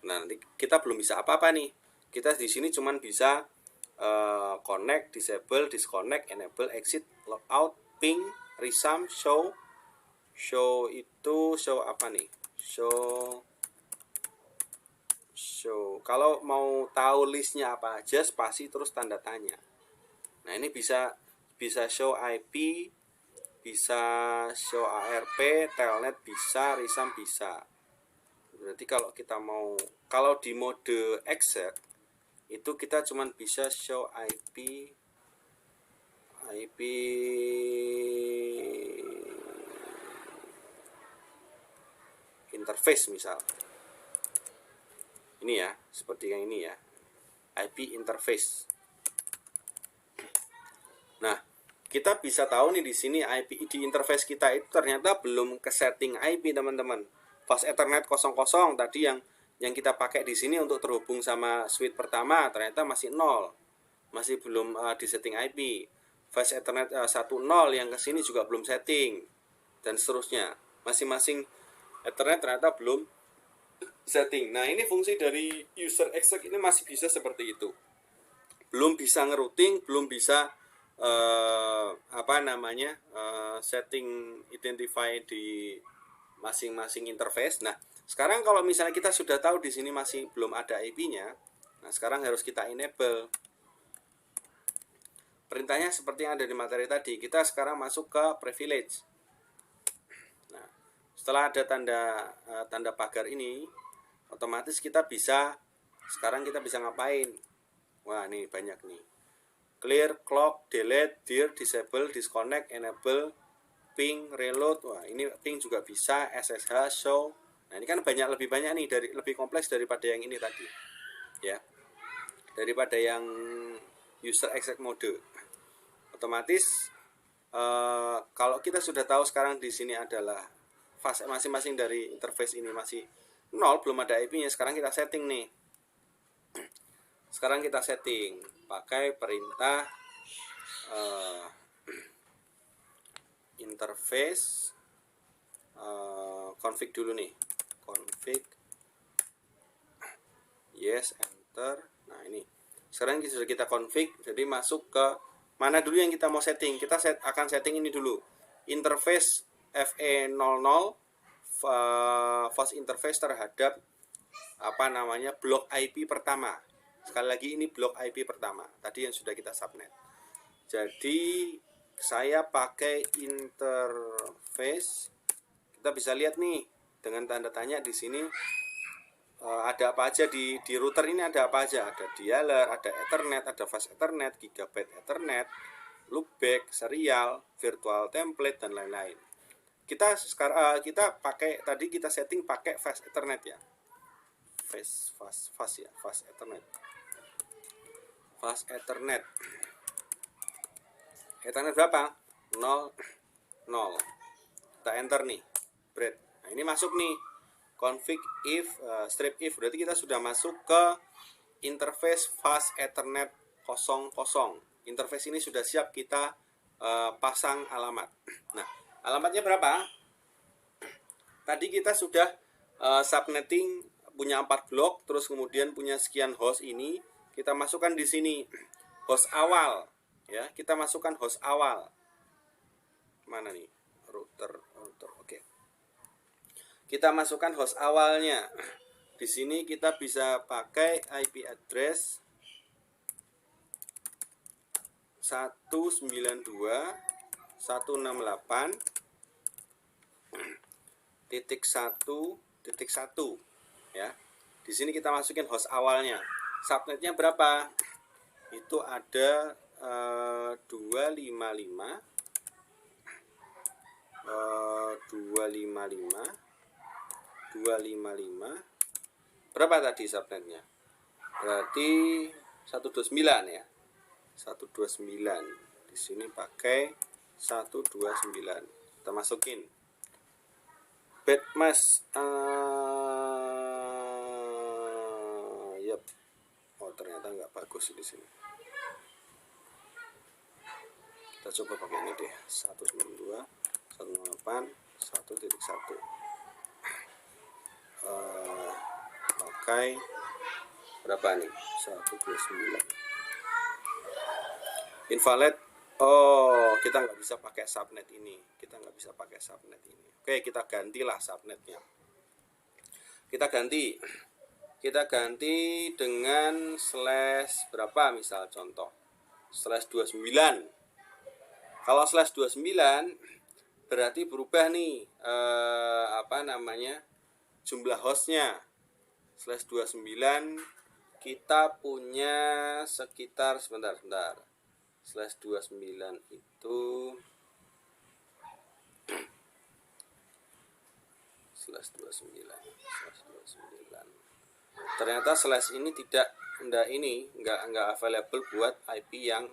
Nah, nanti kita belum bisa apa-apa nih. Kita di sini cuman bisa connect, disable, disconnect, enable, exit, logout, ping, resum, show. Show itu show apa nih? Show. Kalau mau tahu listnya apa aja, spasi terus tanda tanya. Nah, ini bisa show IP, bisa show ARP, telnet bisa, resum bisa. Berarti kalau kita kalau di mode exit itu kita cuman bisa show IP interface misal. Ini ya, seperti yang ini ya. IP interface. Nah, kita bisa tahu nih di sini IP di interface kita itu ternyata belum ke setting IP, teman-teman. Fast Ethernet 00 tadi yang kita pakai di sini untuk terhubung sama switch pertama ternyata masih 0. Masih belum di setting IP. Fast Ethernet 10 yang ke sini juga belum setting dan seterusnya. Masing-masing Ethernet ternyata belum setting. Nah, ini fungsi dari user exec ini masih bisa seperti itu. Belum bisa ngerouting, belum bisa setting identify di masing-masing interface. Nah, sekarang kalau misalnya kita sudah tahu di sini masih belum ada IP-nya, nah sekarang harus kita enable. Perintahnya seperti yang ada di materi tadi. Kita sekarang masuk ke privilege. Nah, setelah ada tanda pagar ini, otomatis kita bisa ngapain? Wah, ini banyak nih. Clear, clock, delete, dir, disable, disconnect, enable, ping, reload. Wah, ini ping juga bisa, SSH, show. Nah, ini kan lebih banyak nih, lebih kompleks daripada yang ini tadi. Ya. Daripada yang user exec mode. Otomatis kalau kita sudah tahu sekarang di sini adalah fase masing-masing dari interface ini masih 0, belum ada IP-nya. Sekarang kita setting nih. Sekarang kita setting pakai perintah interface config dulu nih. Config, yes, enter. Nah, ini sekarang sudah kita config. Jadi masuk ke mana dulu yang kita mau setting. Kita akan setting ini dulu, interface FE00 fast interface terhadap blok IP pertama. Sekali lagi ini blok IP pertama tadi yang sudah kita subnet. Jadi saya pakai interface. Kita bisa lihat nih dengan tanda tanya di sini ada apa aja di router ini, ada apa aja? Ada dialer, ada Ethernet, ada fast Ethernet, gigabyte Ethernet, loopback, serial, virtual template dan lain-lain. Kita sekarang kita setting pakai fast Ethernet ya. Fast Ethernet. Fast Ethernet. Ethernet berapa? 0. Kita enter nih. Bread. Nah, ini masuk nih. Config if strip if, berarti kita sudah masuk ke interface fast Ethernet 00. Interface ini sudah siap kita pasang alamat. Nah, alamatnya berapa? Tadi kita sudah subnetting punya 4 blok, terus kemudian punya sekian host ini, kita masukkan di sini host awal, ya. Kita masukkan host awal. Mana nih? Router. Oke. Kita masukkan host awalnya. Di sini kita bisa pakai IP address 192.168 1.1.1 ya. Di sini kita masukin host awalnya. Subnetnya berapa? Itu ada 255 berapa tadi subnetnya? Berarti 129 ya. 129. Di sini pakai 129. Kita masukin. Bedmas yep. Oh, ternyata nggak bagus di sini. Kita coba pakai ini deh. 192 108 1.1. Pakai berapa nih? 129. Invalid. Oh, kita nggak bisa pakai subnet ini. Oke, kita gantilah subnetnya. Kita ganti dengan slash berapa misal contoh. Slash 29. Kalau slash 29 berarti berubah nih jumlah hostnya. Slash 29 kita punya sekitar sebentar. Slash 29 itu slash 29 ternyata slash ini nggak available buat IP yang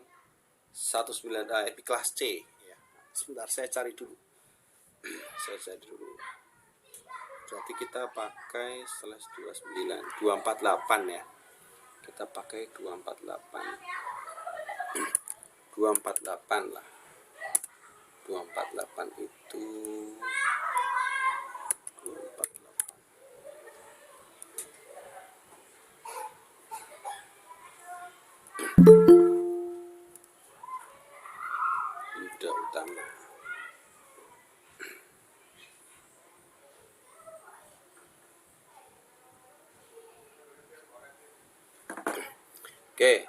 19 IP kelas C ya. Sebentar saya cari dulu. Berarti kita pakai slash 29 248 ya. Kita pakai 248 lah. 248 itu 248 udah utama. Oke.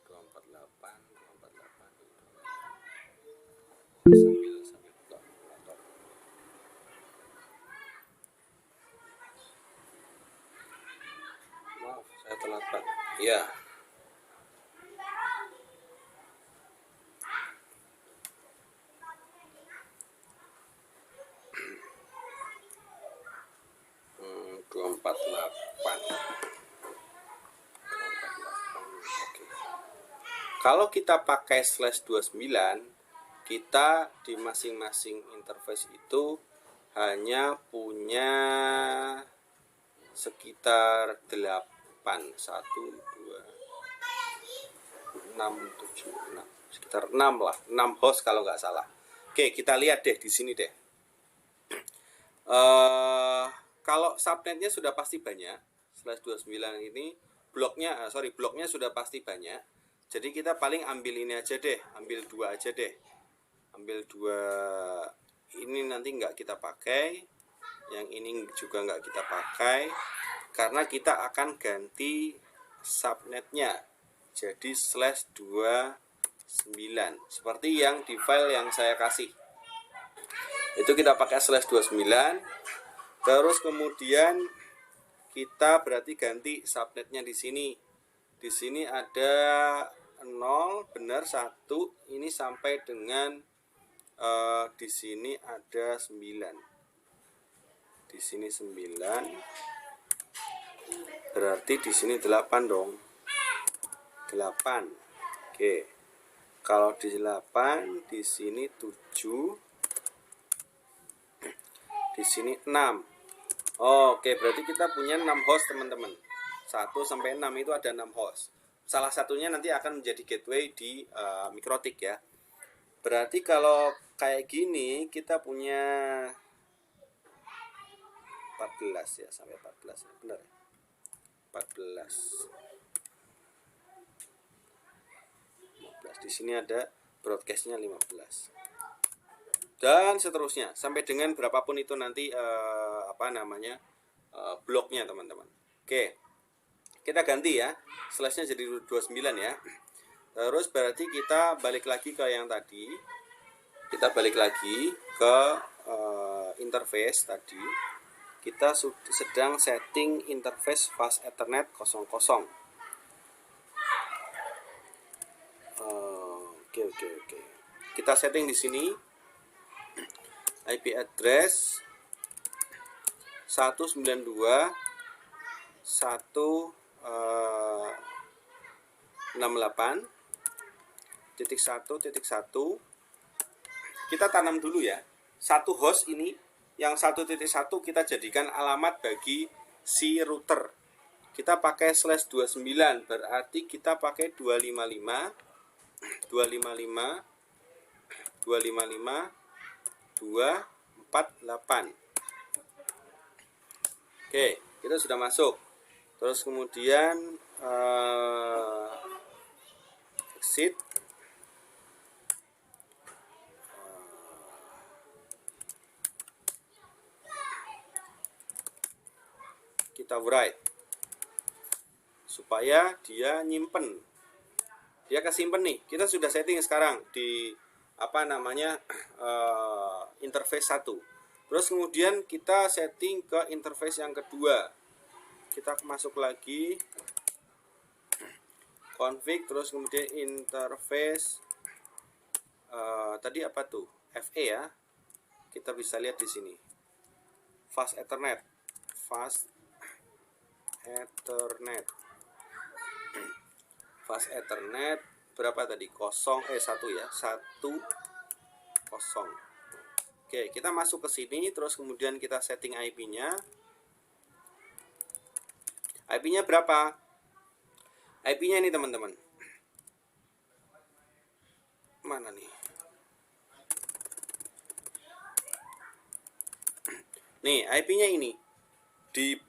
248 sambil buka kalkulator. Maaf, saya telat, Pak. Iya. Kalau kita pakai slash 29, kita di masing-masing interface itu hanya punya sekitar 8, 1, 2, 6, 7, 6, sekitar 6 lah, 6 host kalau nggak salah. Oke, kita lihat deh di sini deh. Kalau subnetnya sudah pasti banyak, slash 29 ini bloknya sudah pasti banyak. Jadi kita paling ambil ini aja deh, ambil 2 aja deh. Ambil 2 ini nanti nggak kita pakai, yang ini juga nggak kita pakai, karena kita akan ganti subnetnya jadi slash 29 seperti yang di file yang saya kasih. Itu kita pakai slash 29. Terus kemudian kita berarti ganti subnetnya di sini. Di sini ada 0, benar 1, ini sampai dengan di sini ada 9. Di sini 9. Berarti di sini 8 dong. 8. Oke. Kalau di 8, di sini 7. Di sini 6. Oke, berarti kita punya 6 host, teman-teman. 1 sampai 6 itu ada 6 host. Salah satunya nanti akan menjadi gateway di Mikrotik ya. Berarti kalau kayak gini kita punya 14 ya, sampai 14 ya, benar ya? 14. 15. Di sini ada broadcastnya 15. Dan seterusnya sampai dengan berapapun itu nanti bloknya, teman-teman. Oke. Kita ganti ya, slashnya jadi 29 ya. Terus berarti kita balik lagi ke yang tadi. kita balik lagi ke interface tadi. Kita sedang setting interface fast Ethernet 00. Oke. Kita setting di sini IP address 192.168.1.1. Kita tanam dulu ya. Satu host ini yang 1.1 kita jadikan alamat bagi si router. Kita pakai /29, berarti kita pakai 255.248. Oke, kita sudah masuk. Terus kemudian exit. Kita write supaya dia nyimpen. Dia kesimpen nih. Kita sudah setting sekarang di interface 1. Terus kemudian kita setting ke interface yang kedua. Kita masuk lagi config, terus kemudian interface tadi apa tuh? FE ya. Kita bisa lihat di sini. Fast Ethernet berapa tadi? 1 ya. 1 0. Oke, kita masuk ke sini, terus kemudian kita setting IP-nya. IP-nya berapa? IP-nya ini teman-teman. Mana nih? Nih, IP-nya ini di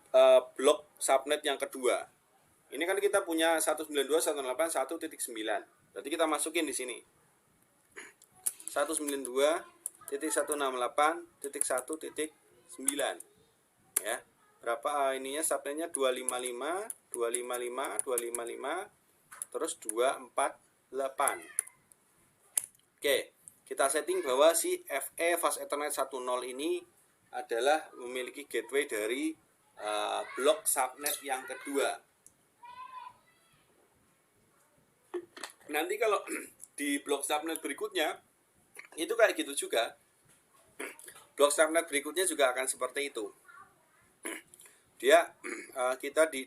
blok subnet yang kedua. Ini kan kita punya 192.168.1.9. Berarti kita masukin di sini. 192.168.1.9 ya. Berapa ininya subnetnya? 255 terus 248. Oke, kita setting bahwa si FE Fast Ethernet 10 ini adalah memiliki gateway dari blok subnet yang kedua. Nanti kalau di blok subnet berikutnya itu kayak gitu juga. Blok subnet berikutnya juga akan seperti itu. Dia kita di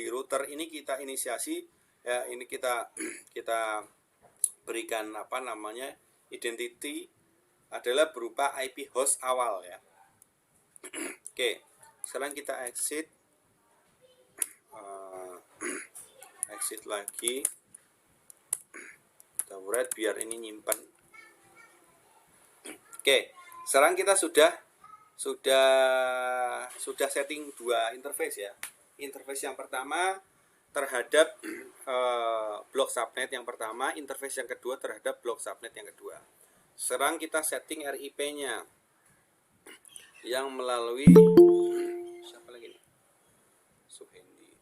router ini kita inisiasi ya, ini kita berikan identity adalah berupa IP host awal ya. Oke, sekarang kita exit lagi. Kita write biar ini nyimpan. Oke, sekarang kita sudah setting dua interface ya. Interface yang pertama terhadap blok subnet yang pertama, interface yang kedua terhadap blok subnet yang kedua. Sekarang kita setting RIP-nya yang melalui siapa lagi nih? Subhendi.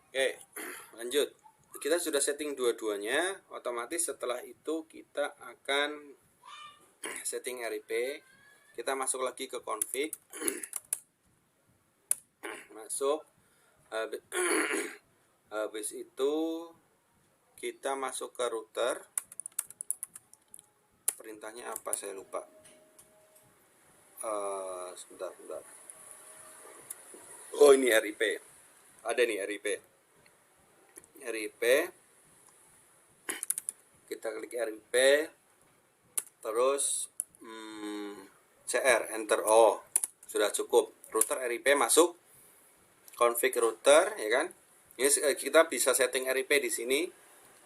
Oke, lanjut. Kita sudah setting dua-duanya. Otomatis setelah itu kita akan setting RIP. Kita masuk lagi ke config. Masuk. Habis itu kita masuk ke router. Perintahnya apa? Saya lupa. Sebentar. Oh, ini RIP. Ada nih RIP. Kita klik RIP, terus CR, enter. Oh, sudah cukup. Router RIP masuk, config router, ya kan? Ini kita bisa setting RIP di sini.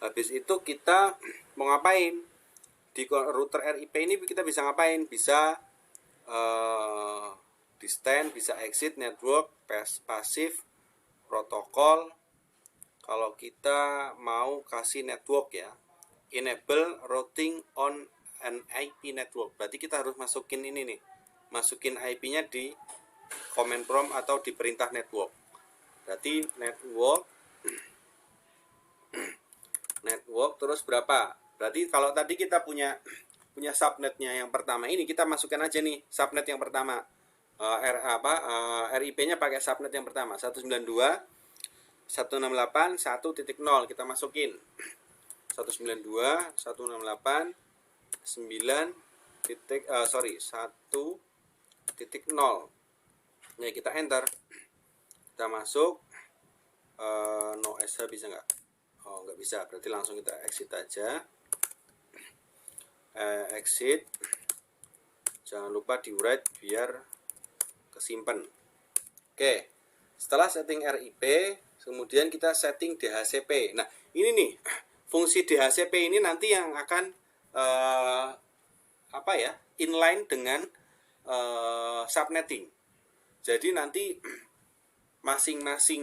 Habis itu kita mau ngapain? Di router RIP ini kita bisa ngapain? Bisa distance, bisa exit network, passive, protokol. Kalau kita mau kasih network ya, enable routing on an IP network. Berarti kita harus masukin ini nih, masukin IP-nya di command prompt atau di perintah network. Berarti network terus berapa? Berarti kalau tadi kita punya subnetnya yang pertama, ini kita masukkan aja nih subnet yang pertama. RIP-nya pakai subnet yang pertama 192.168.1.0 kita masukin 192.168.9 1.0. Nah, kita enter, kita masuk. No SH bisa nggak? Oh, nggak bisa, berarti langsung kita exit aja. Exit, jangan lupa di write biar kesimpan. Oke, setelah setting RIP, kemudian kita setting DHCP. Nah, ini nih fungsi DHCP ini nanti yang akan inline dengan subnetting. Jadi nanti masing-masing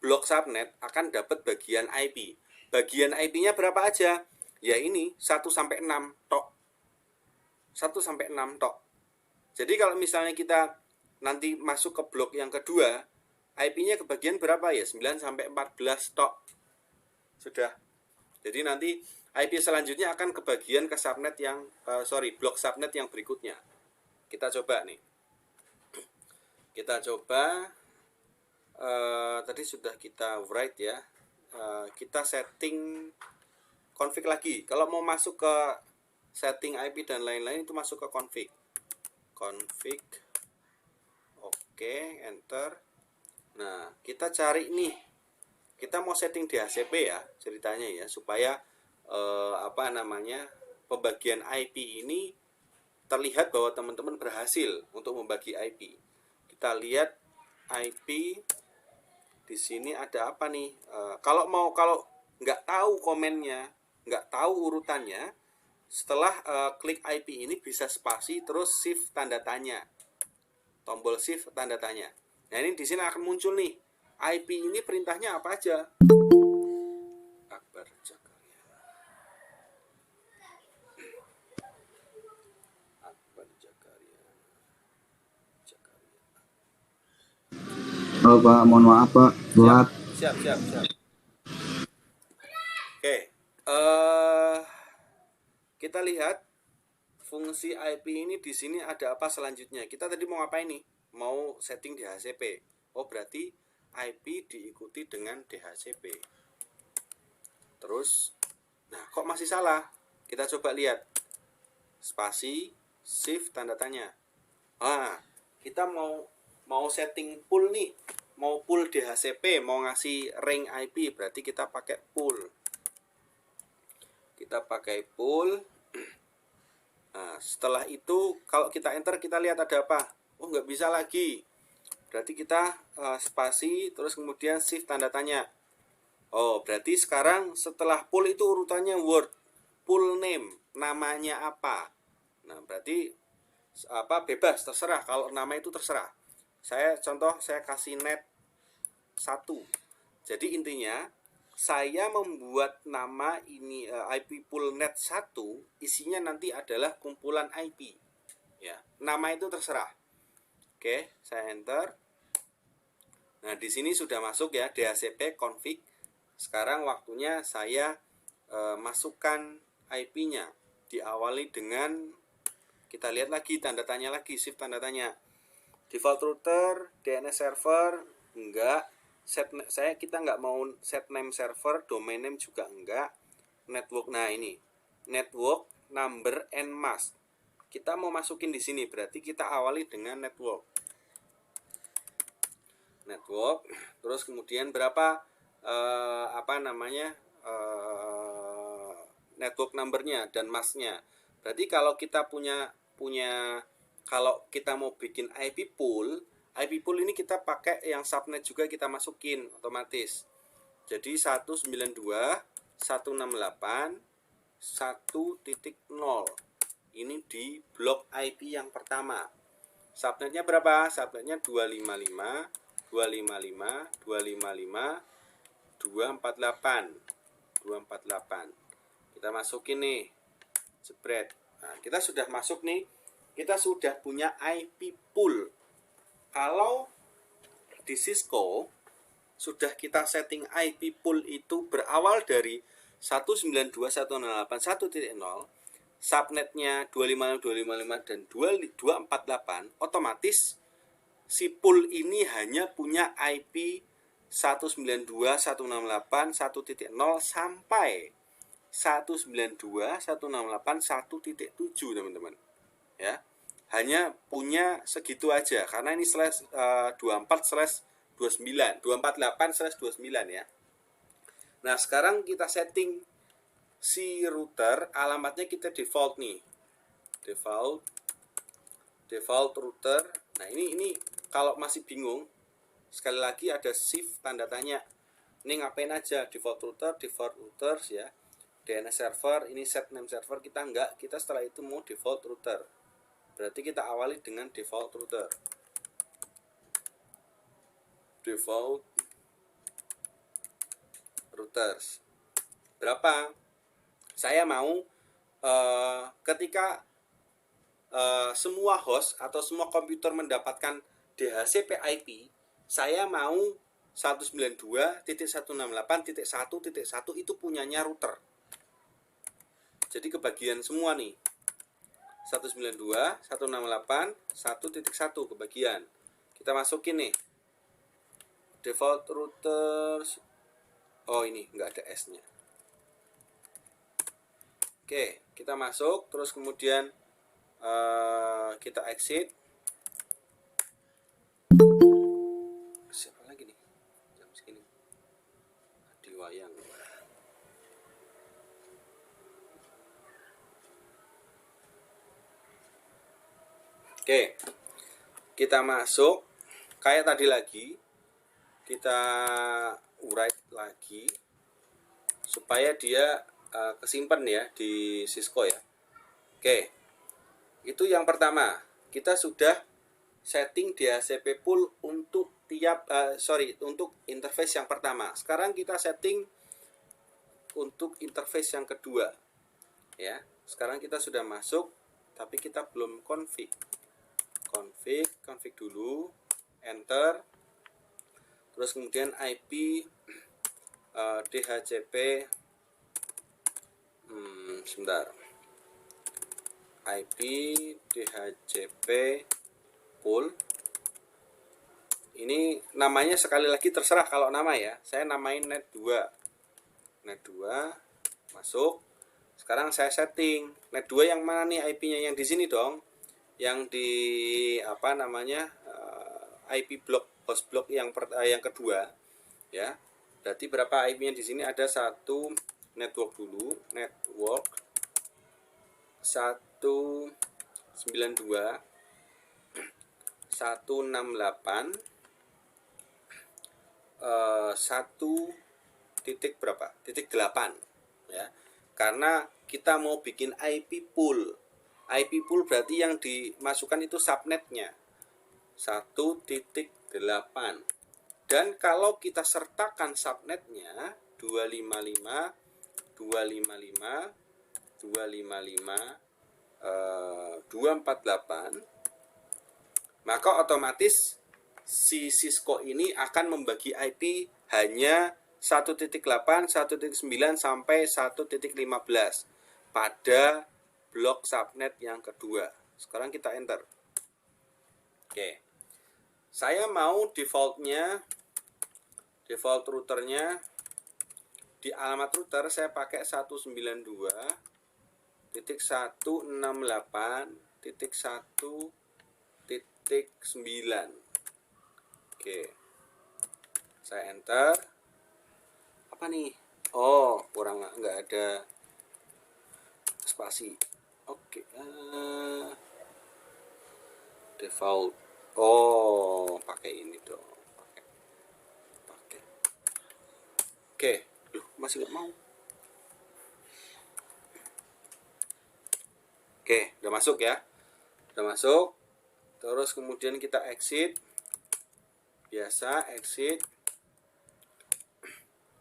blok subnet akan dapat bagian IP. Bagian IP-nya berapa aja? Ya ini 1 sampai 6 tok. 1 sampai 6 tok. Jadi kalau misalnya kita nanti masuk ke blok yang kedua, IP-nya kebagian berapa ya? 9 sampai 14 tok. Sudah. Jadi nanti IP selanjutnya akan kebagian ke subnet yang blok subnet yang berikutnya. Kita coba nih. Kita coba tadi sudah kita write ya. Kita setting config lagi. Kalau mau masuk ke setting IP dan lain-lain itu masuk ke config. Oke, enter. Nah, kita cari nih. Kita mau setting DHCP ya ceritanya ya, supaya pembagian IP ini terlihat bahwa teman-teman berhasil untuk membagi IP. Kita lihat IP di sini ada apa nih? Kalau nggak tahu komennya, nggak tahu urutannya, setelah klik IP ini bisa spasi terus shift tanda tanya, tombol shift tanda tanya. Nah, ini di sini akan muncul nih IP ini perintahnya apa aja. Akbar Jakaria. Halo Pak, mohon maaf Pak, buat. Siap. Oke, kita lihat fungsi IP ini di sini ada apa selanjutnya. Kita tadi mau ngapain nih? Mau setting DHCP. Oh, berarti IP diikuti dengan DHCP. Terus, nah kok masih salah? Kita coba lihat. Spasi, shift, tanda tanya. Kita mau setting pool nih. Mau pool DHCP, mau ngasih ring IP, berarti kita pakai pool. Nah, setelah itu kalau kita enter kita lihat ada apa? Oh, nggak bisa lagi. Berarti kita spasi terus kemudian shift tanda tanya. Oh, berarti sekarang setelah pool itu urutannya word, pool name, namanya apa. Nah, berarti bebas, terserah, kalau nama itu terserah. Saya kasih net 1. Jadi intinya saya membuat nama ini IP pool net 1, isinya nanti adalah kumpulan IP. Ya, nama itu terserah. Oke, saya enter. Nah, di sini sudah masuk ya DHCP config. Sekarang waktunya saya masukkan IP-nya. Diawali dengan kita lihat lagi tanda tanya lagi, shift tanda tanya. Default router, DNS server, enggak. Kita nggak mau set name server, domain name juga enggak. Network, nah ini network number and mask. Kita mau masukin di sini, berarti kita awali dengan network. Terus kemudian berapa network numbernya dan masknya. Berarti kalau kita kalau kita mau bikin IP pool ini kita pakai yang subnet juga kita masukin otomatis. Jadi 192.168.1.0 ini di blok IP yang pertama. Subnetnya berapa? Subnetnya 255.255.248. Kita masukin nih, jebret. Nah, kita sudah masuk nih, kita sudah punya IP pool. Kalau di Cisco sudah kita setting IP pool itu berawal dari 192.168.1.0, subnetnya 256.255 dan 248, otomatis si pool ini hanya punya IP 192.168.1.0 sampai 192.168.1.7, teman-teman. Ya, hanya punya segitu aja karena ini slash 24/29 248/29 ya. Nah, sekarang kita setting si router, alamatnya kita default nih, default router. Nah, ini kalau masih bingung, sekali lagi ada shift tanda tanya, ini ngapain aja, default routers ya, DNS server, ini set name server, kita enggak, kita setelah itu mau default router, berarti kita awali dengan default router, default routers. Berapa? Saya mau ketika semua host atau semua komputer mendapatkan DHCP IP, saya mau 192.168.1.1 itu punyanya router. Jadi kebagian semua nih. 192.168.1.1 kebagian. Kita masukin nih. Default routers. Oh, ini nggak ada S-nya. Oke, kita masuk, terus kemudian kita exit. Siapa lagi nih jam segini? Diwayang. Oke, kita masuk kayak tadi lagi, kita write lagi supaya dia kesimpan ya di Cisco ya. Oke, itu yang pertama. Kita sudah setting DHCP pool untuk untuk interface yang pertama. Sekarang kita setting untuk interface yang kedua. Ya, sekarang kita sudah masuk, tapi kita belum config dulu, enter, terus kemudian IP DHCP sebentar, IP DHCP pool. Ini namanya sekali lagi terserah kalau nama ya, saya namain net 2 masuk. Sekarang saya setting net 2 yang mana nih IP-nya, yang di sini dong, yang di IP block, host block yang kedua ya. Berarti berapa IP-nya di sini? Ada satu network dulu, network 192.168 titik berapa? Titik 8 ya. Karena kita mau bikin IP pool. IP pool berarti yang dimasukkan itu subnetnya 1.8. Dan kalau kita sertakan subnetnya 255.248, maka otomatis si Cisco ini akan membagi IP hanya 1.8, 1.9 sampai 1.15 pada blok subnet yang kedua. Sekarang kita enter. Oke. Saya mau default routernya di alamat router saya pakai 192.168.1.9. Oke. Saya enter. Apa nih? Oh, kurang, nggak ada spasi. Oke. Default. Oh, pakai ini dong. Pakai. Oke. Loh, masih nggak mau. Oke, udah masuk ya. Udah masuk. Terus kemudian kita exit. Biasa exit.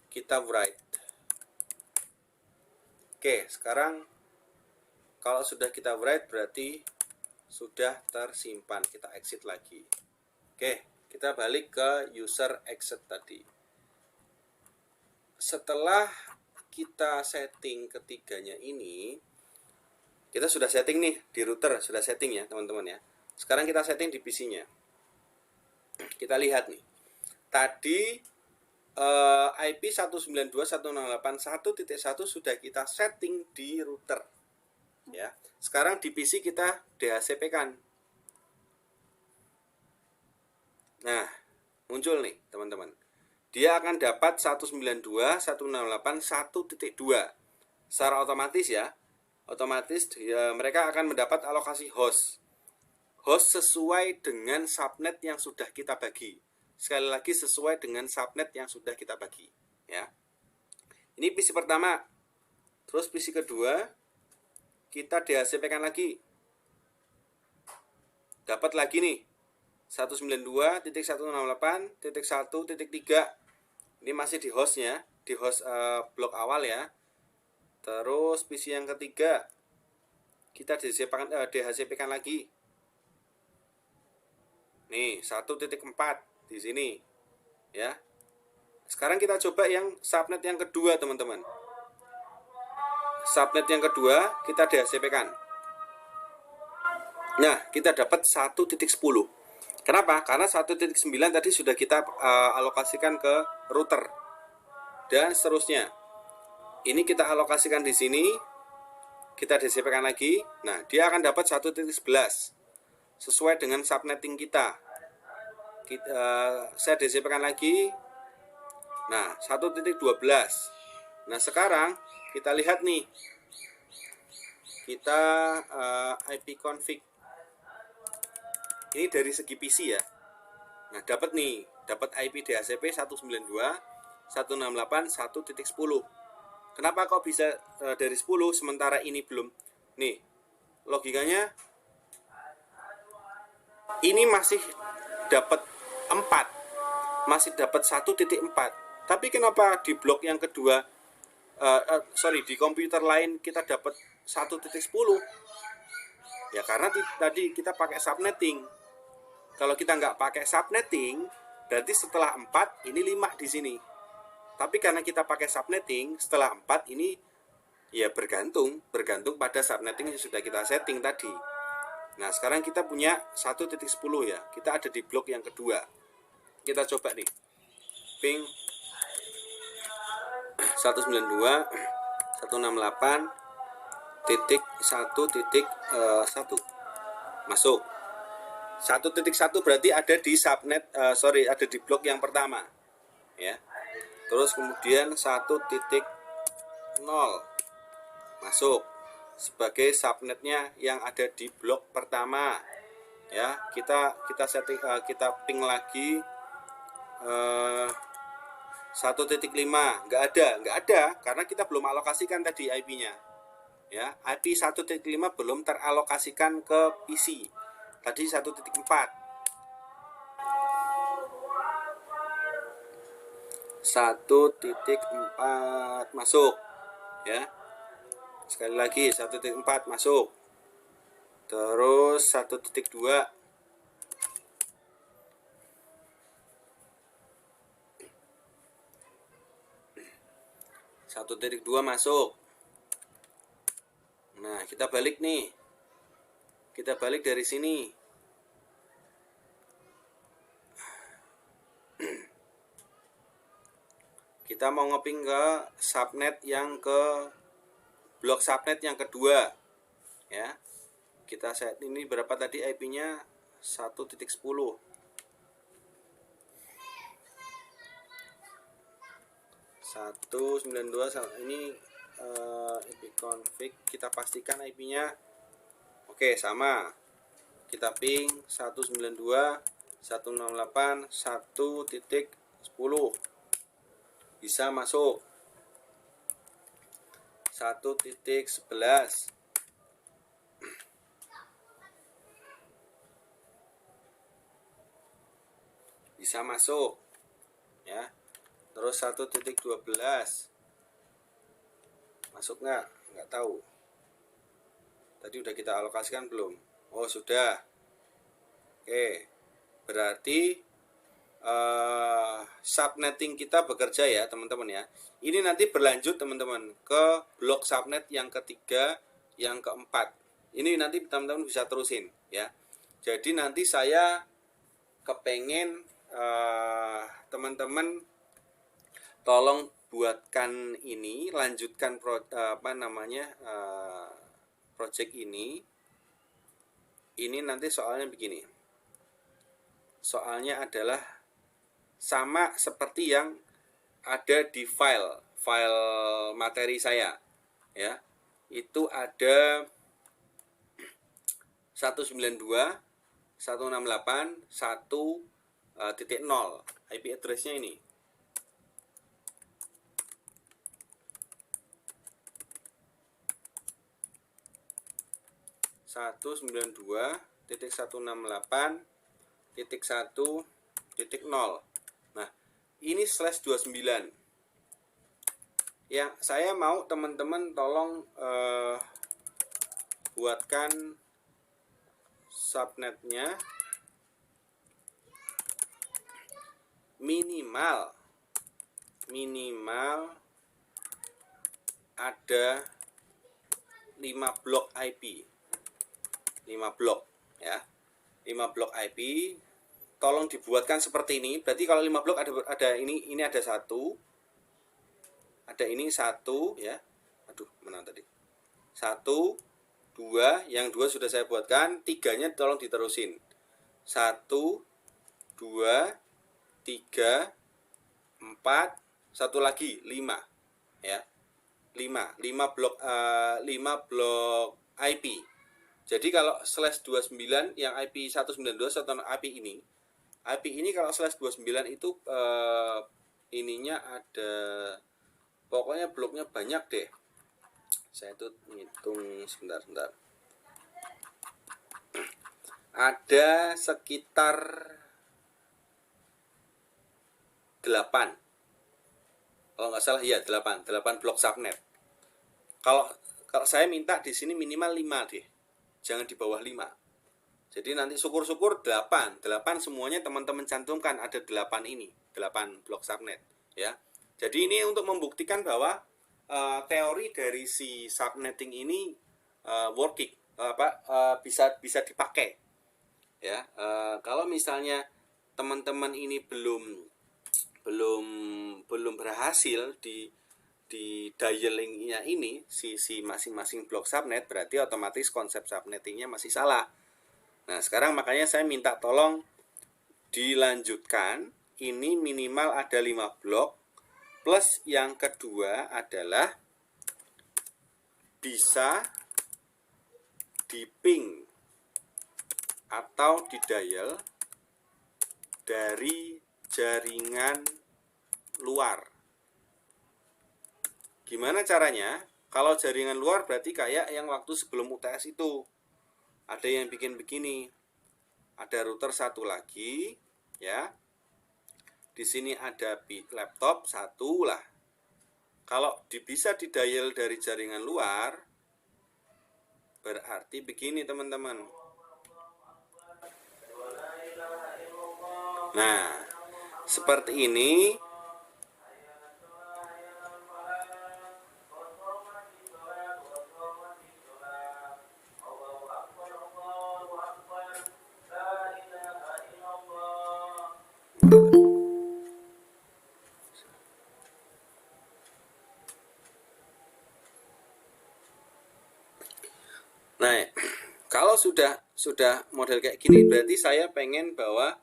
Kita write. Oke, sekarang Kalau sudah kita write berarti sudah tersimpan. Kita exit lagi. Oke, kita balik ke user exit tadi. Setelah kita setting ketiganya ini, kita sudah setting nih di router, sudah setting ya teman-teman ya. Sekarang kita setting di PC-nya. Kita lihat nih. Tadi IP 192.168.1.1 sudah kita setting di router. Ya. Sekarang di PC kita DHCP-kan. Nah, muncul nih teman-teman. Dia akan dapat 192.168.1.2. Secara otomatis ya. Otomatis mereka akan mendapat alokasi host. Host sesuai dengan subnet yang sudah kita bagi. Sekali lagi sesuai dengan subnet yang sudah kita bagi, ya. Ini PC pertama. Terus PC kedua kita DHCP-kan lagi. Dapat lagi nih 192.168.1.3. Ini masih di hostnya, di host blok awal ya. Terus PC yang ketiga kita DHCP-kan lagi. Nih 1.4 di sini ya. Sekarang kita coba yang subnet yang kedua teman-teman. Subnet yang kedua kita DHCP-kan. Nah, kita dapat 1.10. Kenapa? Karena 1.9 tadi sudah kita alokasikan ke router. Dan seterusnya. Ini kita alokasikan di sini. Kita DHCP-kan lagi. Nah, dia akan dapat 1.11. Sesuai dengan subnetting kita. Saya DHCP-kan lagi. Nah, 1.12. Nah, sekarang kita lihat nih. Kita IP config. Ini dari segi PC ya. Nah, dapat IP DHCP 192.168.1.10. Kenapa kok bisa dari 10 sementara ini belum? Nih, logikanya ini masih dapat 4. Masih dapat 1.4. Tapi kenapa di blok yang kedua di komputer lain kita dapat 1.10? Ya karena tadi kita pakai subnetting. Kalau kita nggak pakai subnetting, berarti setelah 4 ini 5 di sini. Tapi karena kita pakai subnetting, setelah 4 ini ya bergantung pada subnetting yang sudah kita setting tadi. Nah, sekarang kita punya 1.10 ya. Kita ada di blok yang kedua. Kita coba nih. Ping 192.168.1.1 masuk. 1.1 berarti ada di subnet ada di blok yang pertama ya. Terus kemudian 1.0 masuk sebagai subnetnya yang ada di blok pertama ya. Kita setting, kita ping lagi 1.5. nggak ada karena kita belum alokasikan tadi IP-nya ya. IP 1.5 belum teralokasikan ke PC. Tadi 1.4. 1.4 masuk ya. Sekali lagi 1.4 masuk. Terus 1.2 masuk. Nah, kita balik nih. Kita balik dari sini. Kita mau ngeping ke subnet yang ke blok subnet yang kedua. Ya. Kita set ini berapa tadi IP-nya? 1.10. 192 ini IP config, kita pastikan IP-nya oke sama. Kita ping 192.168.1.10 bisa masuk. 1.11 bisa masuk ya. Terus 1.12 masuk nggak tahu. Tadi udah kita alokasikan belum? Oh, sudah. Oke, berarti subnetting kita bekerja ya teman-teman ya. Ini nanti berlanjut teman-teman ke blok subnet yang ketiga, yang keempat. Ini nanti teman-teman bisa terusin ya. Jadi nanti saya kepengen teman-teman tolong buatkan ini, lanjutkan project ini. Ini nanti soalnya begini. Soalnya adalah sama seperti yang ada di file materi saya ya. Itu ada 192.168.1.0 IP address-nya ini. Satu 92.168.1.0. Nah, ini /29. Yang saya mau teman-teman tolong buatkan subnetnya minimal ada 5 blok IP. 5 blok ya. 5 blok IP tolong dibuatkan seperti ini. Berarti kalau 5 blok ada ini ada 1. Ada ini 1 ya. Aduh, mana tadi? 1 2, yang 2 sudah saya buatkan, 3-nya tolong diterusin. 1 2 3 4, satu lagi 5 ya. 5 blok 5 blok IP. Jadi kalau /29 yang IP 192 atau IP ini kalau /29 itu ininya ada, pokoknya bloknya banyak deh. Saya itu ngitung sebentar. Ada sekitar 8. Kalau nggak salah ya 8 blok subnet. Kalau saya minta di sini minimal 5 deh. Jangan di bawah 5. Jadi nanti syukur-syukur 8 semuanya teman-teman cantumkan ada 8 ini, 8 blok subnet ya. Jadi ini untuk membuktikan bahwa teori dari si subnetting ini working, bisa dipakai ya. Kalau misalnya teman-teman ini belum berhasil di dialingnya ini si masing-masing blok subnet, berarti otomatis konsep subnettingnya masih salah. Nah, sekarang makanya saya minta tolong dilanjutkan. Ini minimal ada 5 blok. Plus yang kedua adalah bisa di-ping atau di-dial dari jaringan luar. Gimana caranya? Kalau jaringan luar berarti kayak yang waktu sebelum UTS itu. Ada yang bikin begini. Ada router satu lagi, ya. Di sini ada laptop satu lah. Kalau bisa di-dial dari jaringan luar, berarti begini teman-teman. Nah, seperti ini. Nah, kalau sudah model kayak gini, berarti saya pengen bahwa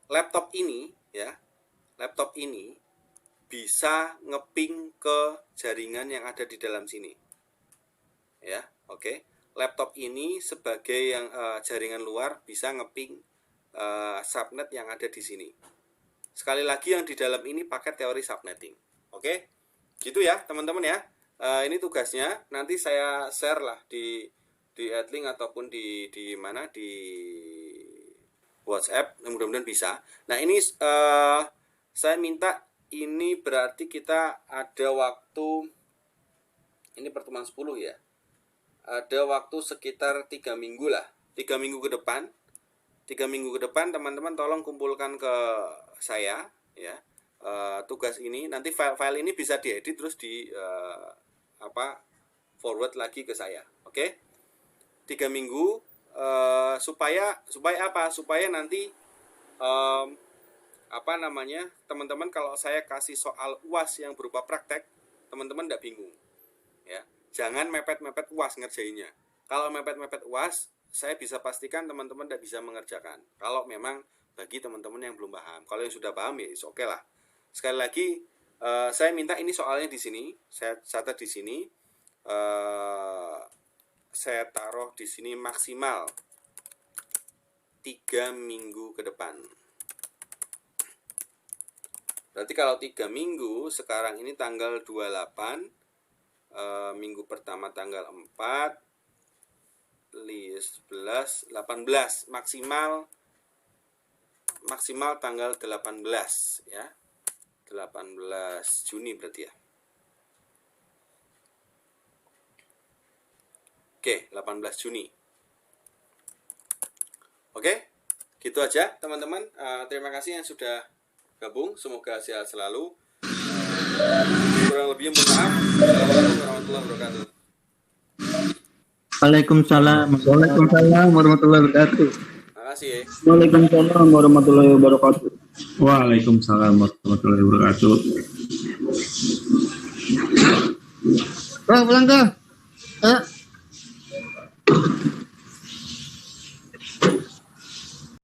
laptop ini bisa ngeping ke jaringan yang ada di dalam sini. Ya, oke. Laptop ini sebagai yang jaringan luar bisa ngeping subnet yang ada di sini. Sekali lagi yang di dalam ini pakai teori subnetting. Oke? Gitu ya, teman-teman ya. Ini tugasnya. Nanti saya share lah di Adlink ataupun di mana di WhatsApp. Mudah-mudahan bisa. Nah, ini saya minta ini berarti kita ada waktu ini pertemuan 10 ya. Ada waktu sekitar 3 minggu lah. 3 minggu ke depan. 3 minggu ke depan teman-teman tolong kumpulkan ke saya ya. Tugas ini nanti file ini bisa diedit terus di forward lagi ke saya. Oke? 3 minggu supaya apa? Supaya nanti teman-teman kalau saya kasih soal UAS yang berupa praktek, teman-teman tidak bingung ya. Jangan mepet-mepet UAS ngerjainnya. Kalau mepet-mepet UAS, saya bisa pastikan teman-teman tidak bisa mengerjakan. Kalau memang bagi teman-teman yang belum paham. Kalau yang sudah paham ya oke lah. Sekali lagi saya minta ini soalnya di sini, saya catat di sini. Saya taruh di sini maksimal 3 minggu ke depan. Berarti kalau 3 minggu, sekarang ini tanggal 28, minggu pertama tanggal 4, 11, 18, maksimal tanggal 18 ya. 18 Juni berarti ya. Oke, 18 Juni. Oke, gitu aja teman-teman. Terima kasih yang sudah gabung. Semoga sehat selalu. Kurang lebih mohon maaf. Assalamualaikum warahmatullahi wabarakatuh. Waalaikumsalam. Waalaikumsalam warahmatullahi wabarakatuh. Terima kasih ya. Waalaikumsalam warahmatullahi wabarakatuh. Waalaikumsalam warahmatullahi wabarakatuh. Pulang ke.